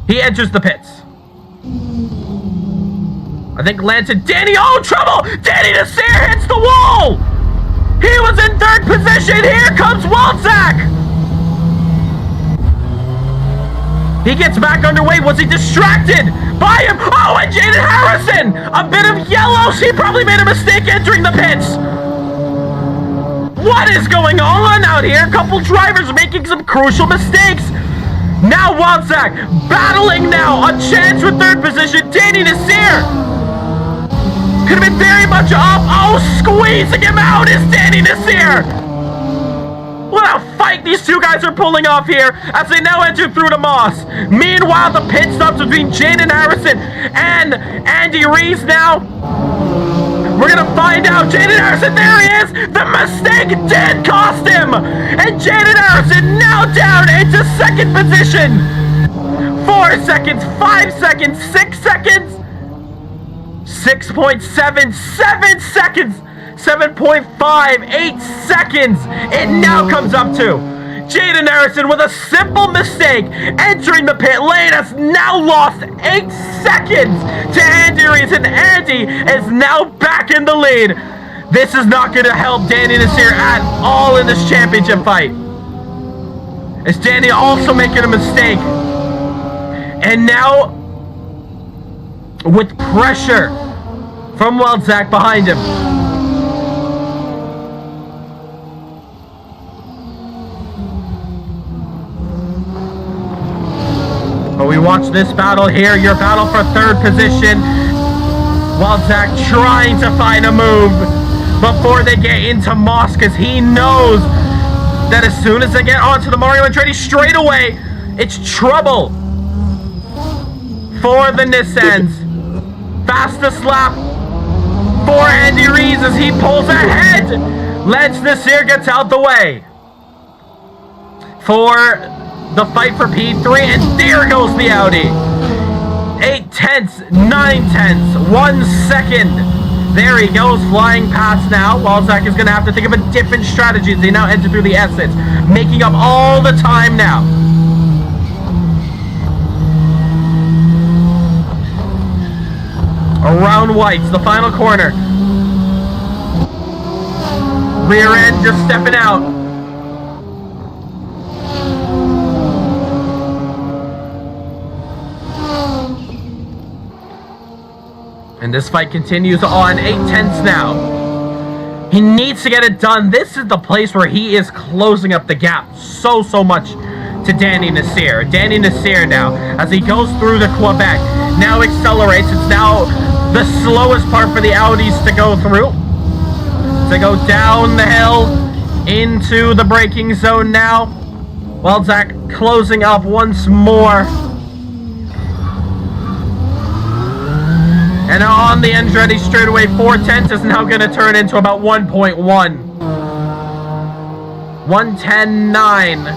He enters the pits. I think Lance and Danny. Oh, trouble! Danny Nasir hits the wall! He was in 3rd position. Here comes Walczak. He gets back underway. Was he distracted by him? Oh, and Jaden Harrison! A bit of yellows. He probably made a mistake entering the pits. What is going on out here? A couple drivers making some crucial mistakes. Now Walczak battling now. A chance for 3rd position. Danny Nasir could have been very much off. Oh, squeezing him out is Danny Nasir. What a fight these two guys are pulling off here as they now enter through the Moss. Meanwhile, the pit stops between Jaden Harrison and Andy Rees now. We're going to find out. Jaden Harrison, there he is. The mistake did cost him. And Jaden Harrison now down into 2nd position. 4 seconds, 5 seconds, 6 seconds. 6.7, 7 seconds. 7.58 seconds it now comes up to. Jaden Harrison with a simple mistake entering the pit lane has now lost 8 seconds to Andy Rees, and Andy is now back in the lead. This is not going to help Danny Nasir at all in this championship fight. Is Danny also making a mistake? And now, with pressure from Walczak behind him, but we watch this battle here, your battle for 3rd position. Walczak trying to find a move before they get into Moss, because he knows that as soon as they get onto the Mario Andretti straight away, it's trouble for the Nissans. Fastest lap for Andy Rees as he pulls ahead. Lance Nasir gets out the way for the fight for P3, and there goes the Audi. 8 tenths, 9 tenths, 1 second. There he goes, flying past now. Walczak is going to have to think of a different strategy as they now enter through the exits, making up all the time now. Around Whites, the final corner. Rear end just stepping out. And And this fight continues on 8/10 now. He needs to get it done. This is the place where he is closing up the gap so much to Danny Nasir. Danny Nasir now, as he goes through the Quebec, now accelerates. It's now the slowest part for the Audis to go through. To go down the hill into the braking zone now. Well, Zach closing up once more. And on the Andretti straightaway, 4/10 is now going to turn into about 1.1. 1:10.9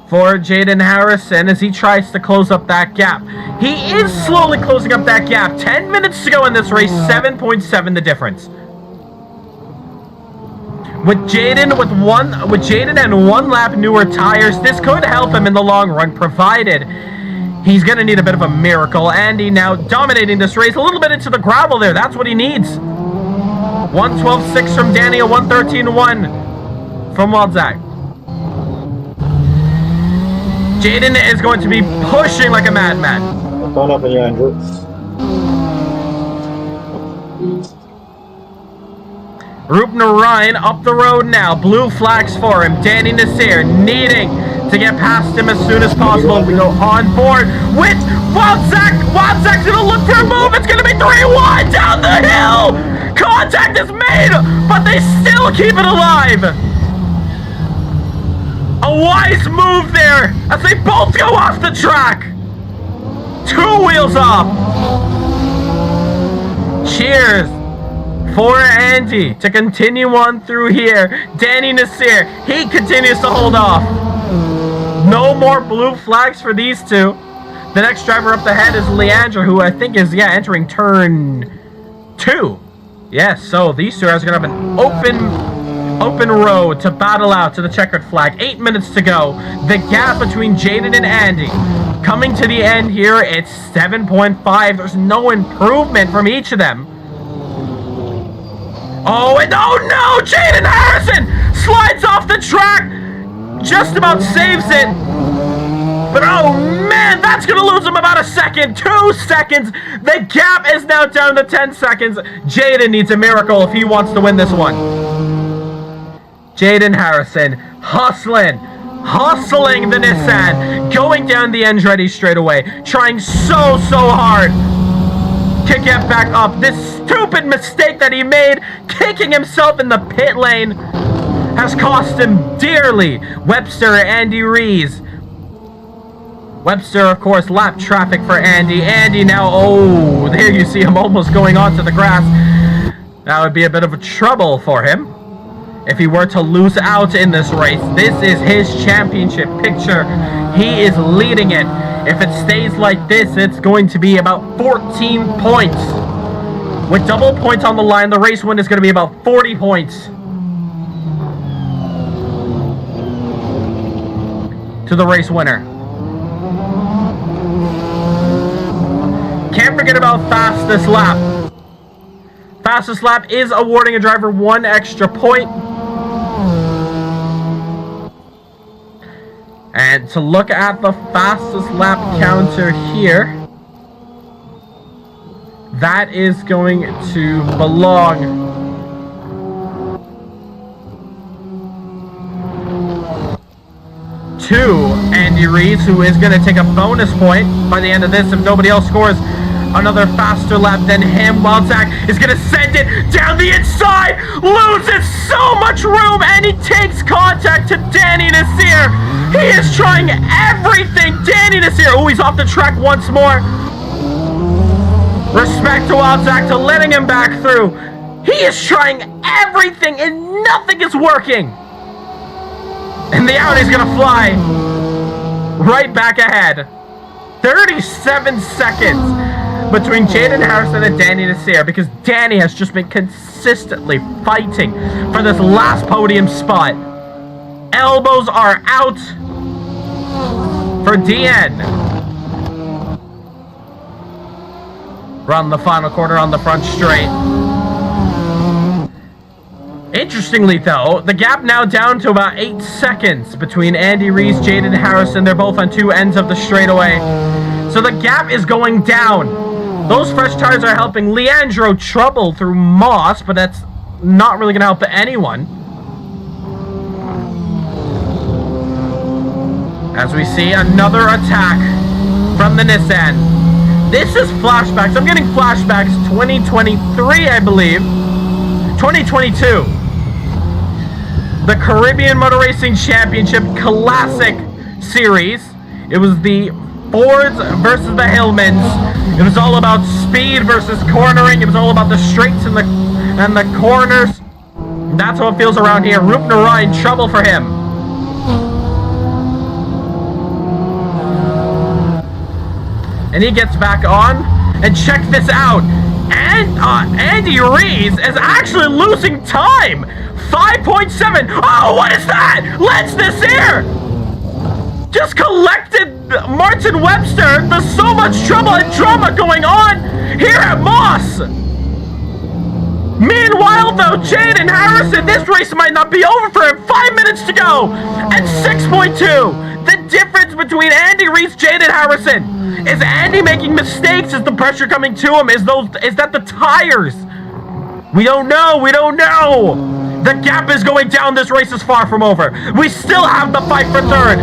for Jaden Harrison as he tries to close up that gap. He is slowly closing up that gap. 10 minutes to go in this race, 7.7 the difference. With Jaden and one lap newer tires, this could help him in the long run, provided he's going to need a bit of a miracle. Andy now dominating this race a little bit into the gravel there. That's what he needs. 1:12.6 from Danny, a 1:13.1 from Waldzak. Jaden is going to be pushing like a madman. Turn up in your Andrew. Rupner Ryan up the road now. Blue flags for him. Danny Nasir needing to get past him as soon as possible. We go on board with Waldzak. Waldzak's going to look for a move. It's going to be 3-1 down the hill. Contact is made, but they still keep it alive. A wise move there as they both go off the track. 2 wheels off. Cheers for Andy to continue on through here. Danny Nasir, he continues to hold off. No more blue flags for these two. The next driver up the head is Leandra, who I think is, entering turn 2. Yes, so these two are going to have an open road to battle out to the checkered flag. 8 minutes to go. The gap between Jaden and Andy coming to the end here, it's 7.5. There's no improvement from each of them. Oh, and oh no! Jaden Harrison slides off the track! Just about saves it. But oh man, that's going to lose him about a second. 2 seconds. The gap is now down to 10 seconds. Jaden needs a miracle if he wants to win this one. Jaden Harrison hustling the Nissan, going down the Andretti straightaway, trying so hard to get back up. This stupid mistake that he made, kicking himself in the pit lane, has cost him dearly. Webster, Andy Rees. Webster, of course, lap traffic for Andy. Andy now, oh, there you see him almost going onto the grass. That would be a bit of a trouble for him if he were to lose out in this race. This is his championship picture. He is leading it. If it stays like this, it's going to be about 14 points. With double points on the line, the race win is going to be about 40 points. To the race winner. Can't forget about fastest lap. Fastest lap is awarding a driver 1 extra point. And to look at the fastest lap counter here, that is going to belong to Andy Rees, who is going to take a bonus point by the end of this if nobody else scores another faster lap than him. Waldzak is going to send it down the inside, loses so much room, and he takes contact to Danny Nasir. He is trying everything. Danny Nasir, oh, he's off the track once more. Respect to Waldzak to letting him back through. He is trying everything and nothing is working. And the Audi's going to fly right back ahead. 37 seconds between Jaden Harrison and Danny Nasir, because Danny has just been consistently fighting for this last podium spot. Elbows are out for DN. Run the final corner on the front straight. Interestingly, though, the gap now down to about 8 seconds between Andy Rees, Jaden Harrison. They're both on 2 ends of the straightaway. So the gap is going down. Those fresh tires are helping Leandro trouble through Moss, but that's not really going to help anyone. As we see another attack from the Nissan. This is flashbacks. I'm getting flashbacks 2023, I believe. 2022. The Caribbean Motor Racing Championship Classic Series. It was the Fords versus the Hillmans. It was all about speed versus cornering. It was all about the straights and the corners. That's how it feels around here. Roop Narayan, trouble for him. And he gets back on. And check this out. And Andy Rees is actually losing time. 5.7. Oh, what is that? Let's this here. Just collected Martin Webster. There's so much trouble and drama going on here at Moss. Meanwhile, though, Jaden Harrison, this race might not be over for him. 5 minutes to go. And 6.2. The difference between Andy Rees, Jaden Harrison. Is Andy making mistakes? Is the pressure coming to him? Is that the tires? We don't know. We don't know. The gap is going down. This race is far from over. We still have the fight for third.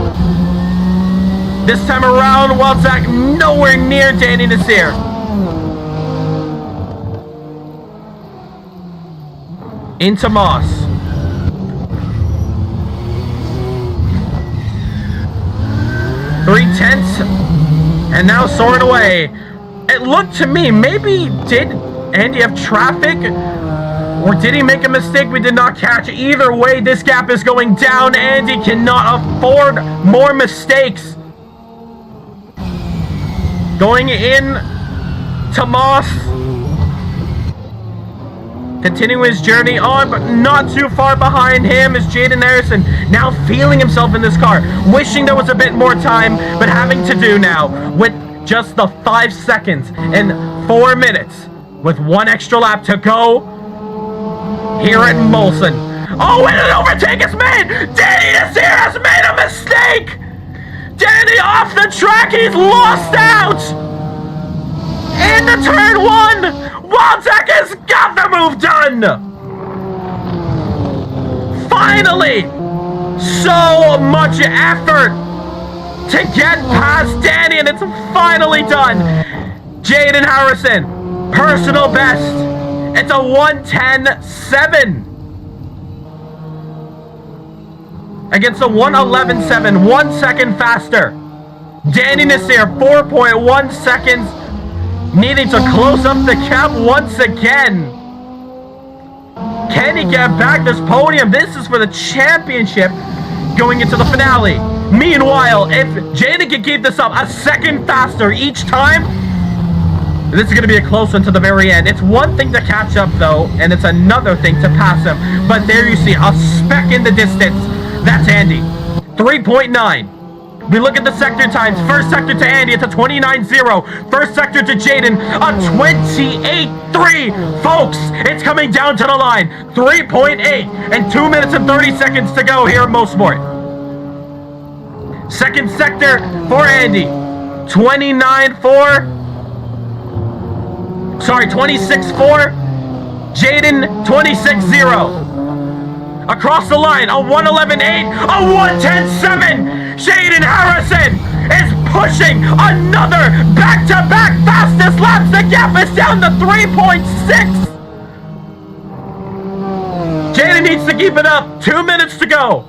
This time around, Walczak nowhere near Danny Nasir. Into Moss. Three-tenths. And now soaring away. It looked to me, maybe did Andy have traffic? Or did he make a mistake we did not catch? Either way, this gap is going down. Andy cannot afford more mistakes. Going in to Moss. Continuing his journey on, but not too far behind him is Jaden Harrison. Now feeling himself in this car. Wishing there was a bit more time, but having to do now with just the 5 seconds and 4 minutes with 1 extra lap to go here at Molson. Oh, and an overtake is made! Danny Nasir has made a mistake! Danny off the track, he's lost out! Into turn 1! Walczak has got the move done! Finally! So much effort to get past Danny, and it's finally done! Jaden Harrison, personal best. It's a 1:10.7 against a 1:11.7, 1 second faster. Danny Nasir, 4.1 seconds. Needing to close up the gap once again. Can he get back this podium? This is for the championship going into the finale. Meanwhile, if Jaden can keep this up a second faster each time, this is going to be a close one to the very end. It's one thing to catch up, though, and it's another thing to pass him. But there you see, a speck in the distance. That's Andy. 3.9. We look at the sector times. First sector to Andy, it's a 29.0. First sector to Jaden, a 28.3. Folks, it's coming down to the line. 3.8 and 2 minutes and 30 seconds to go here at Mosport. Second sector for Andy, 29.4. Sorry, 26.4. Jaden, 26.0. Across the line, a 1:11.8, a 1:10.7. Jaden Harrison is pushing another back-to-back fastest laps. The gap is down to 3.6. Jaden needs to keep it up. 2 minutes to go.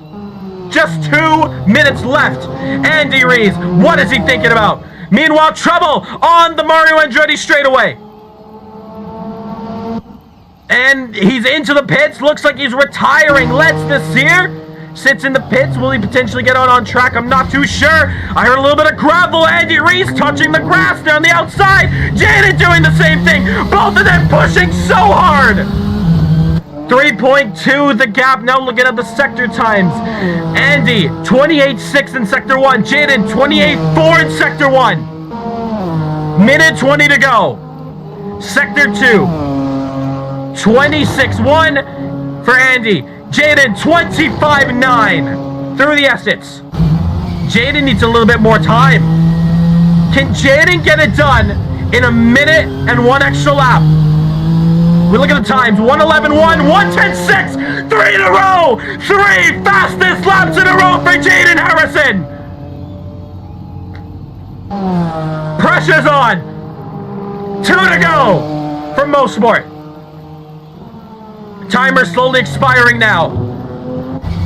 Just 2 minutes left. Andy Rees, what is he thinking about? Meanwhile, trouble on the Mario Andretti straightaway. And he's into the pits. Looks like he's retiring. Let's Nasir sits in the pits. Will he potentially get on track? I'm not too sure. I heard a little bit of gravel. Andy Rees touching the grass there on the outside. Jaden doing the same thing. Both of them pushing so hard. 3.2 the gap. Now looking at the sector times. Andy, 28.6 in Sector 1. Jaden, 28.4 in Sector 1. Minute 20 to go. Sector 2. 26.1 for Andy. Jaden, 25.9 through the exits. Jaden needs a little bit more time. Can Jaden get it done in a minute and 1 extra lap. We look at the times, 1:11.1, 1:10.6, 3 in a row! 3 fastest laps in a row for Jaden Harrison! Pressure's on! 2 to go for Mosport. Timer slowly expiring now.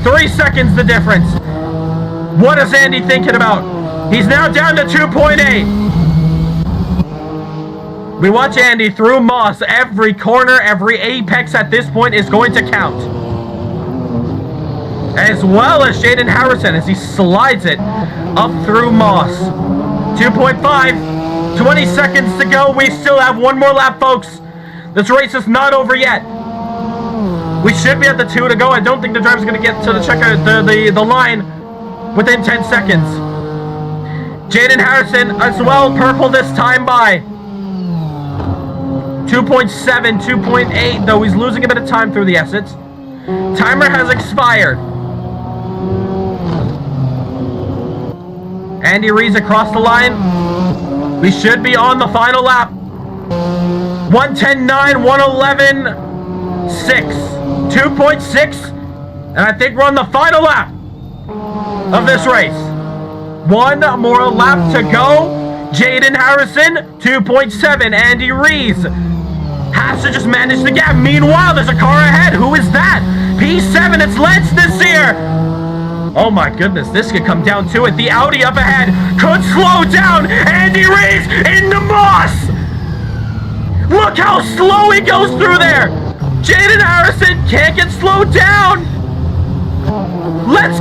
3 seconds the difference. What is Andy thinking about? He's now down to 2.8. We watch Andy through Moss. Every corner, every apex at this point is going to count. As well as Jaden Harrison as he slides it up through Moss. 2.5. 20 seconds to go. We still have 1 more lap, folks. This race is not over yet. We should be at the 2 to go. I don't think the driver's going to get to the checker, the line within 10 seconds. Jaden Harrison as well, purple this time by 2.7, 2.8, though he's losing a bit of time through the exits. Timer has expired. Andy Rees across the line. We should be on the final lap. 1:10.9, 1:11.6, 2.6, and I think we're on the final lap of this race. 1 more lap to go. Jaden Harrison, 2.7. Andy Rees has to just manage the gap. Meanwhile, there's a car ahead. Who is that? P7, it's Lance this year. Oh my goodness, this could come down to it. The Audi up ahead could slow down. Andy Rees in the Moss. Look how slow he goes through there. Jaden Harrison can't get slowed down. Let's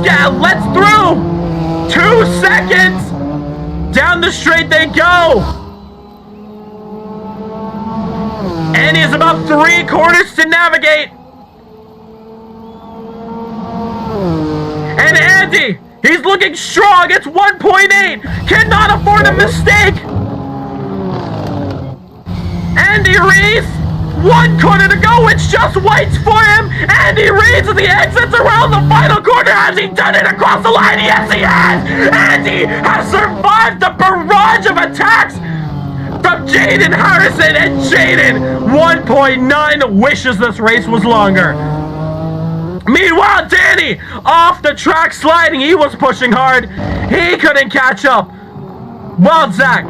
through. 2 seconds. Down the straight they go. And he has about 3 corners to navigate. And Andy, he's looking strong. It's 1.8. Cannot afford a mistake. Andy Rees, 1 corner to go. It just waits for him. Andy Rees as he exits around the final corner. Has he done it across the line? Yes, he has. Andy has survived the barrage of attacks from Jaden Harrison, and Jaden 1.9 wishes this race was longer. Meanwhile, Danny off the track sliding. He was pushing hard. He couldn't catch up. Wild Zach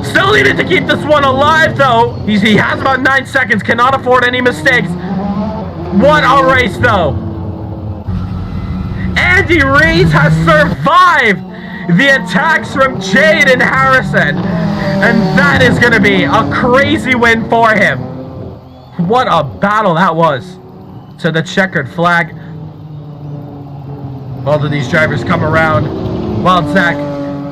still needed to keep this one alive, though. He has about 9 seconds. Cannot afford any mistakes. What a race, though. Andy Rees has survived the attacks from Jaden Harrison. And that is going to be a crazy win for him. What a battle that was. To the checkered flag. Both of these drivers come around. Wild Zach,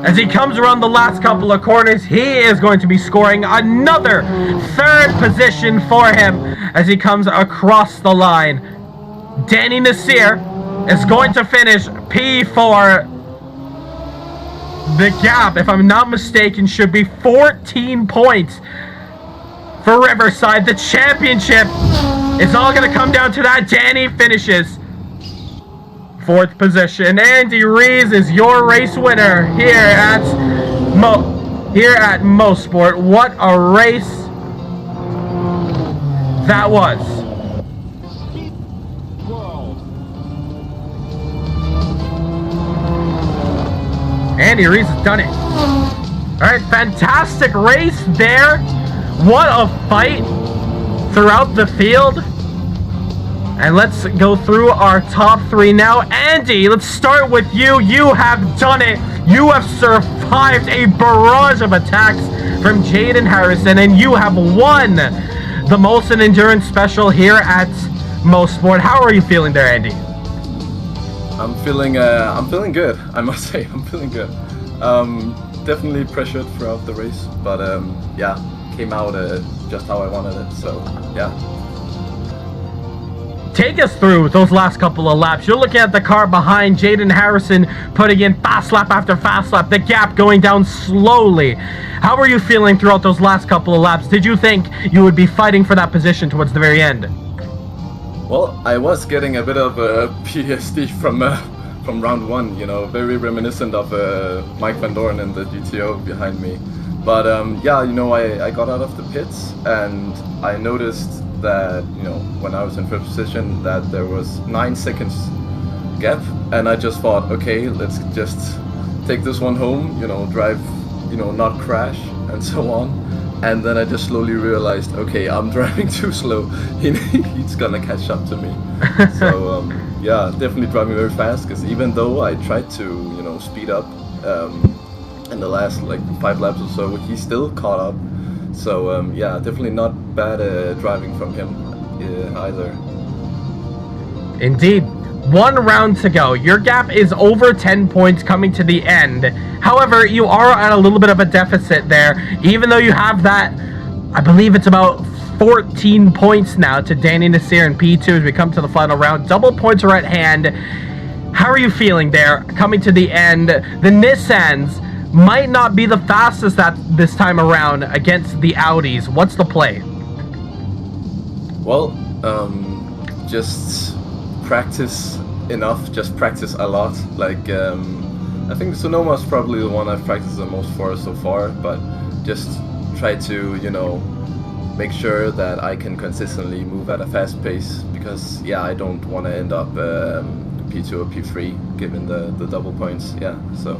as he comes around the last couple of corners, he is going to be scoring another 3rd position for him as he comes across the line. Danny Nasir is going to finish P4. The gap, if I'm not mistaken, should be 14 points for Riverside. The championship is all going to come down to that. Danny finishes 4th position. Andy Rees is your race winner here at Mosport. What a race that was. Andy Rees has done it. Alright, fantastic race there. What a fight throughout the field. And let's go through our top 3 now. Andy, let's start with you. You have done it. You have survived a barrage of attacks from Jaden Harrison, and you have won the Molson Endurance Special here at Mosport. How are you feeling there, Andy? I'm feeling good. I must say, I'm feeling good. Definitely pressured throughout the race, but yeah, came out just how I wanted it. So yeah. Take us through those last couple of laps. You're looking at the car behind Jaden Harrison, putting in fast lap after fast lap. The gap going down slowly. How were you feeling throughout those last couple of laps? Did you think you would be fighting for that position towards the very end? Well, I was getting a bit of PTSD from round 1, you know, very reminiscent of Mike Van Doren and the GTO behind me. But yeah, you know, I got out of the pits and I noticed that, you know, when I was in first position, that there was 9 seconds gap, and I just thought, okay, let's just take this one home, you know, drive, you know, not crash and so on. And then I just slowly realized, okay, I'm driving too slow. He's gonna catch up to me. So yeah, definitely driving very fast, because even though I tried to, you know, speed up in the last like 5 laps or so, he still caught up. So yeah, definitely not bad driving from him either. Indeed. 1 round to go. Your gap is over 10 points coming to the end. However, you are at a little bit of a deficit there, even though you have that, I believe it's about 14 points now to Danny Nasir and P2 as we come to the final round. Double points are at hand. How are you feeling there coming to the end? The Nissans might not be the fastest at this time around against the Audis. What's the play? Well, just practice enough, just practice a lot. Like I think Sonoma is probably the one I've practiced the most for so far, but just try to, you know, make sure that I can consistently move at a fast pace, because yeah, I don't want to end up P2 or P3 given the double points. Yeah, so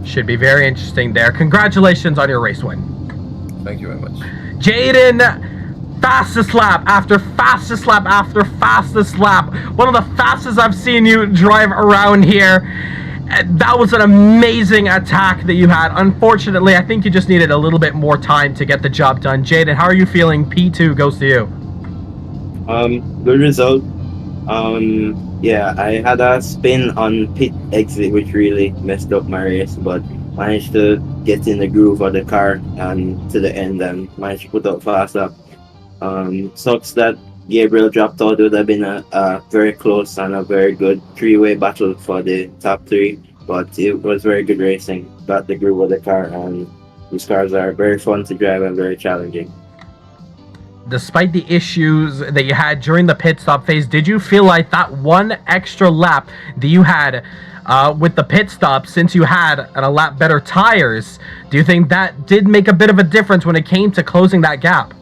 should be very interesting there. Congratulations on your race win. Thank you very much. Jaden, fastest lap after fastest lap after fastest lap. One of the fastest I've seen you drive around here. That was an amazing attack that you had. Unfortunately, I think you just needed a little bit more time to get the job done. Jaden, how are you feeling? P2 goes to you. Good result. Yeah, I had a spin on pit exit, which really messed up my race, but managed to get in the groove of the car and to the end and managed to put up fast up. Sucks that Gabriel dropped out. It would have been a very close and a very good 3-way battle for the top 3, but it was very good racing. Got the groove of the car, and these cars are very fun to drive and very challenging. Despite the issues that you had during the pit stop phase, did you feel like that one extra lap that you had with the pit stop, since you had a lap better tires, do you think that did make a bit of a difference when it came to closing that gap?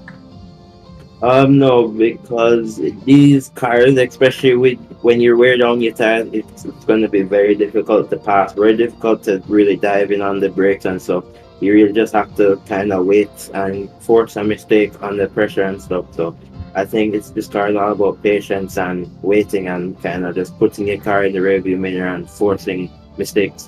No, because these cars, especially when you wear down your tires, it's going to be very difficult to pass, very difficult to really dive in on the brakes and stuff. You really just have to kind of wait and force a mistake on the pressure and stuff. So I think this car is all about patience and waiting and kind of just putting your car in the rearview mirror and forcing mistakes.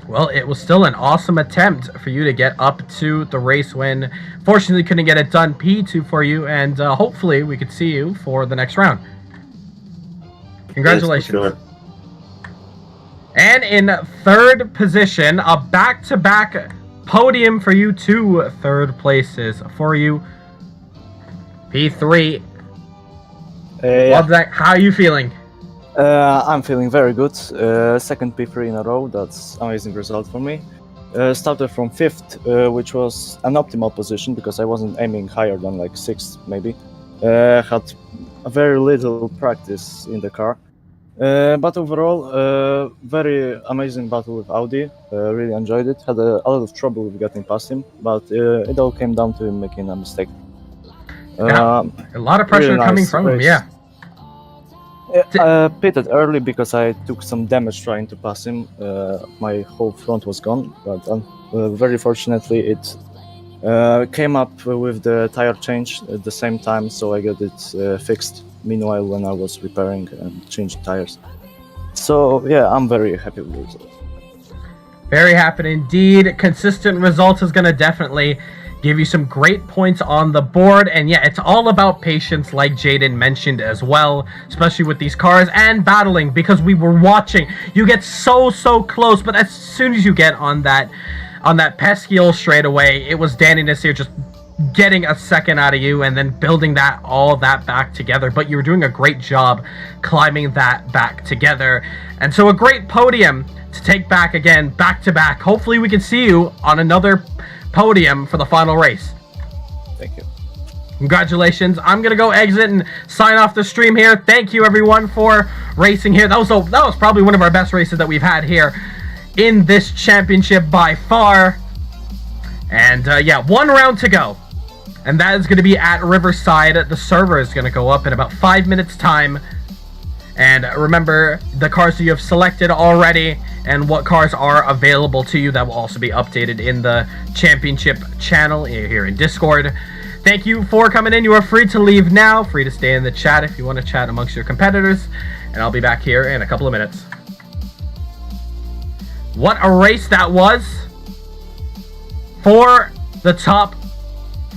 Well, it was still an awesome attempt for you to get up to the race win. Fortunately, couldn't get it done. P2 for you, and hopefully we could see you for the next round. Congratulations. Yes, for sure. And in 3rd position, a back-to-back podium for you, 2 third places for you. P3. Yeah. How are you feeling? I'm feeling very good. Second P3 in a row, that's amazing result for me. Started from 5th, which was an optimal position because I wasn't aiming higher than like 6th maybe. Had a very little practice in the car. But overall, very amazing battle with Audi. Really enjoyed it. Had a lot of trouble with getting past him, but it all came down to him making a mistake. A lot of pressure really coming nice from him, race. yeah. Pitted early because I took some damage trying to pass him. My whole front was gone, but very fortunately it came up with the tire change at the same time, so I got it fixed. Meanwhile, when I was repairing and changing tires. So yeah, I'm very happy with the result. Very happy indeed. Consistent results is going to definitely give you some great points on the board. And yeah, it's all about patience, like Jaden mentioned as well, especially with these cars and battling, because we were watching. You get so close, but as soon as you get on that pesky old straightaway, it was Danny Nasir just getting a second out of you and then building all that back together. But you were doing a great job climbing that back together. And so a great podium to take back again, back to back. Hopefully we can see you on another podium for the final race. Thank you. Congratulations. I'm gonna go exit and sign off the stream here. Thank you everyone for racing here. That was probably one of our best races that we've had here in this championship by far. And yeah, 1 round to go. And that is going to be at Riverside. The server is going to go up in about 5 minutes time. And remember the cars that you have selected already and what cars are available to you. That will also be updated in the championship channel here in Discord. Thank you for coming in. You are free to leave now, free to stay in the chat if you want to chat amongst your competitors. And I'll be back here in a couple of minutes. What a race that was for the top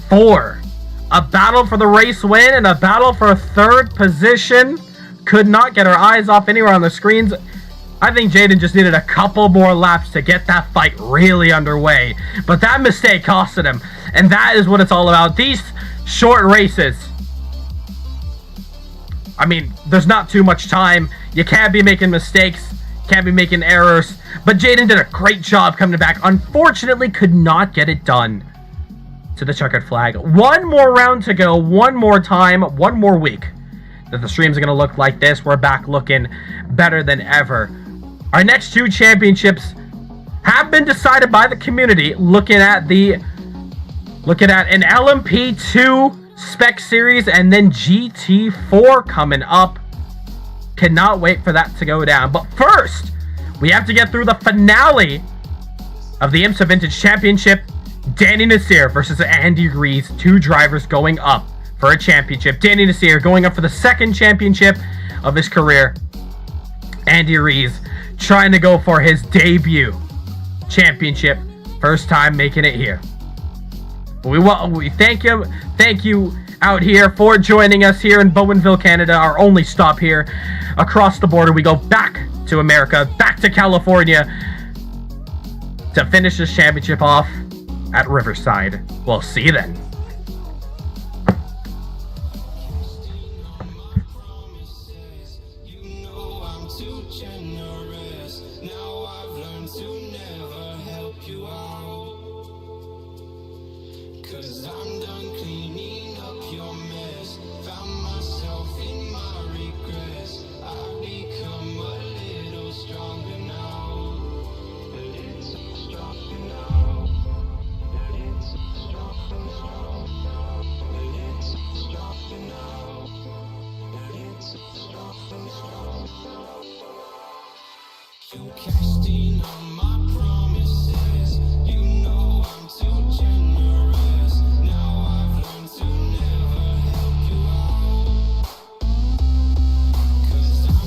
4. A battle for the race win and a battle for 3rd position. Could not get our eyes off anywhere on the screens. I think Jaden just needed a couple more laps to get that fight really underway. But that mistake costed him. And that is what it's all about. These short races. I mean, there's not too much time. You can't be making mistakes. Can't be making errors. But Jaden did a great job coming back. Unfortunately, could not get it done to the checkered flag. 1 more round to go. 1 more time. 1 more week. That the streams are going to look like this. We're back looking better than ever. Our next 2 championships have been decided by the community. Looking at an LMP2 spec series and then GT4 coming up. Cannot wait for that to go down. But first, we have to get through the finale of the IMSA Vintage Championship. Danny Nasir versus Andy Rees. 2 drivers going up for a championship. Danny Nasir going up for the 2nd championship of his career. Andy Rees trying to go for his debut championship. First time making it here. We thank you out here for joining us here in Bowenville, Canada. Our only stop here. Across the border, we go back to America, back to California to finish this championship off at Riverside. We'll see you then.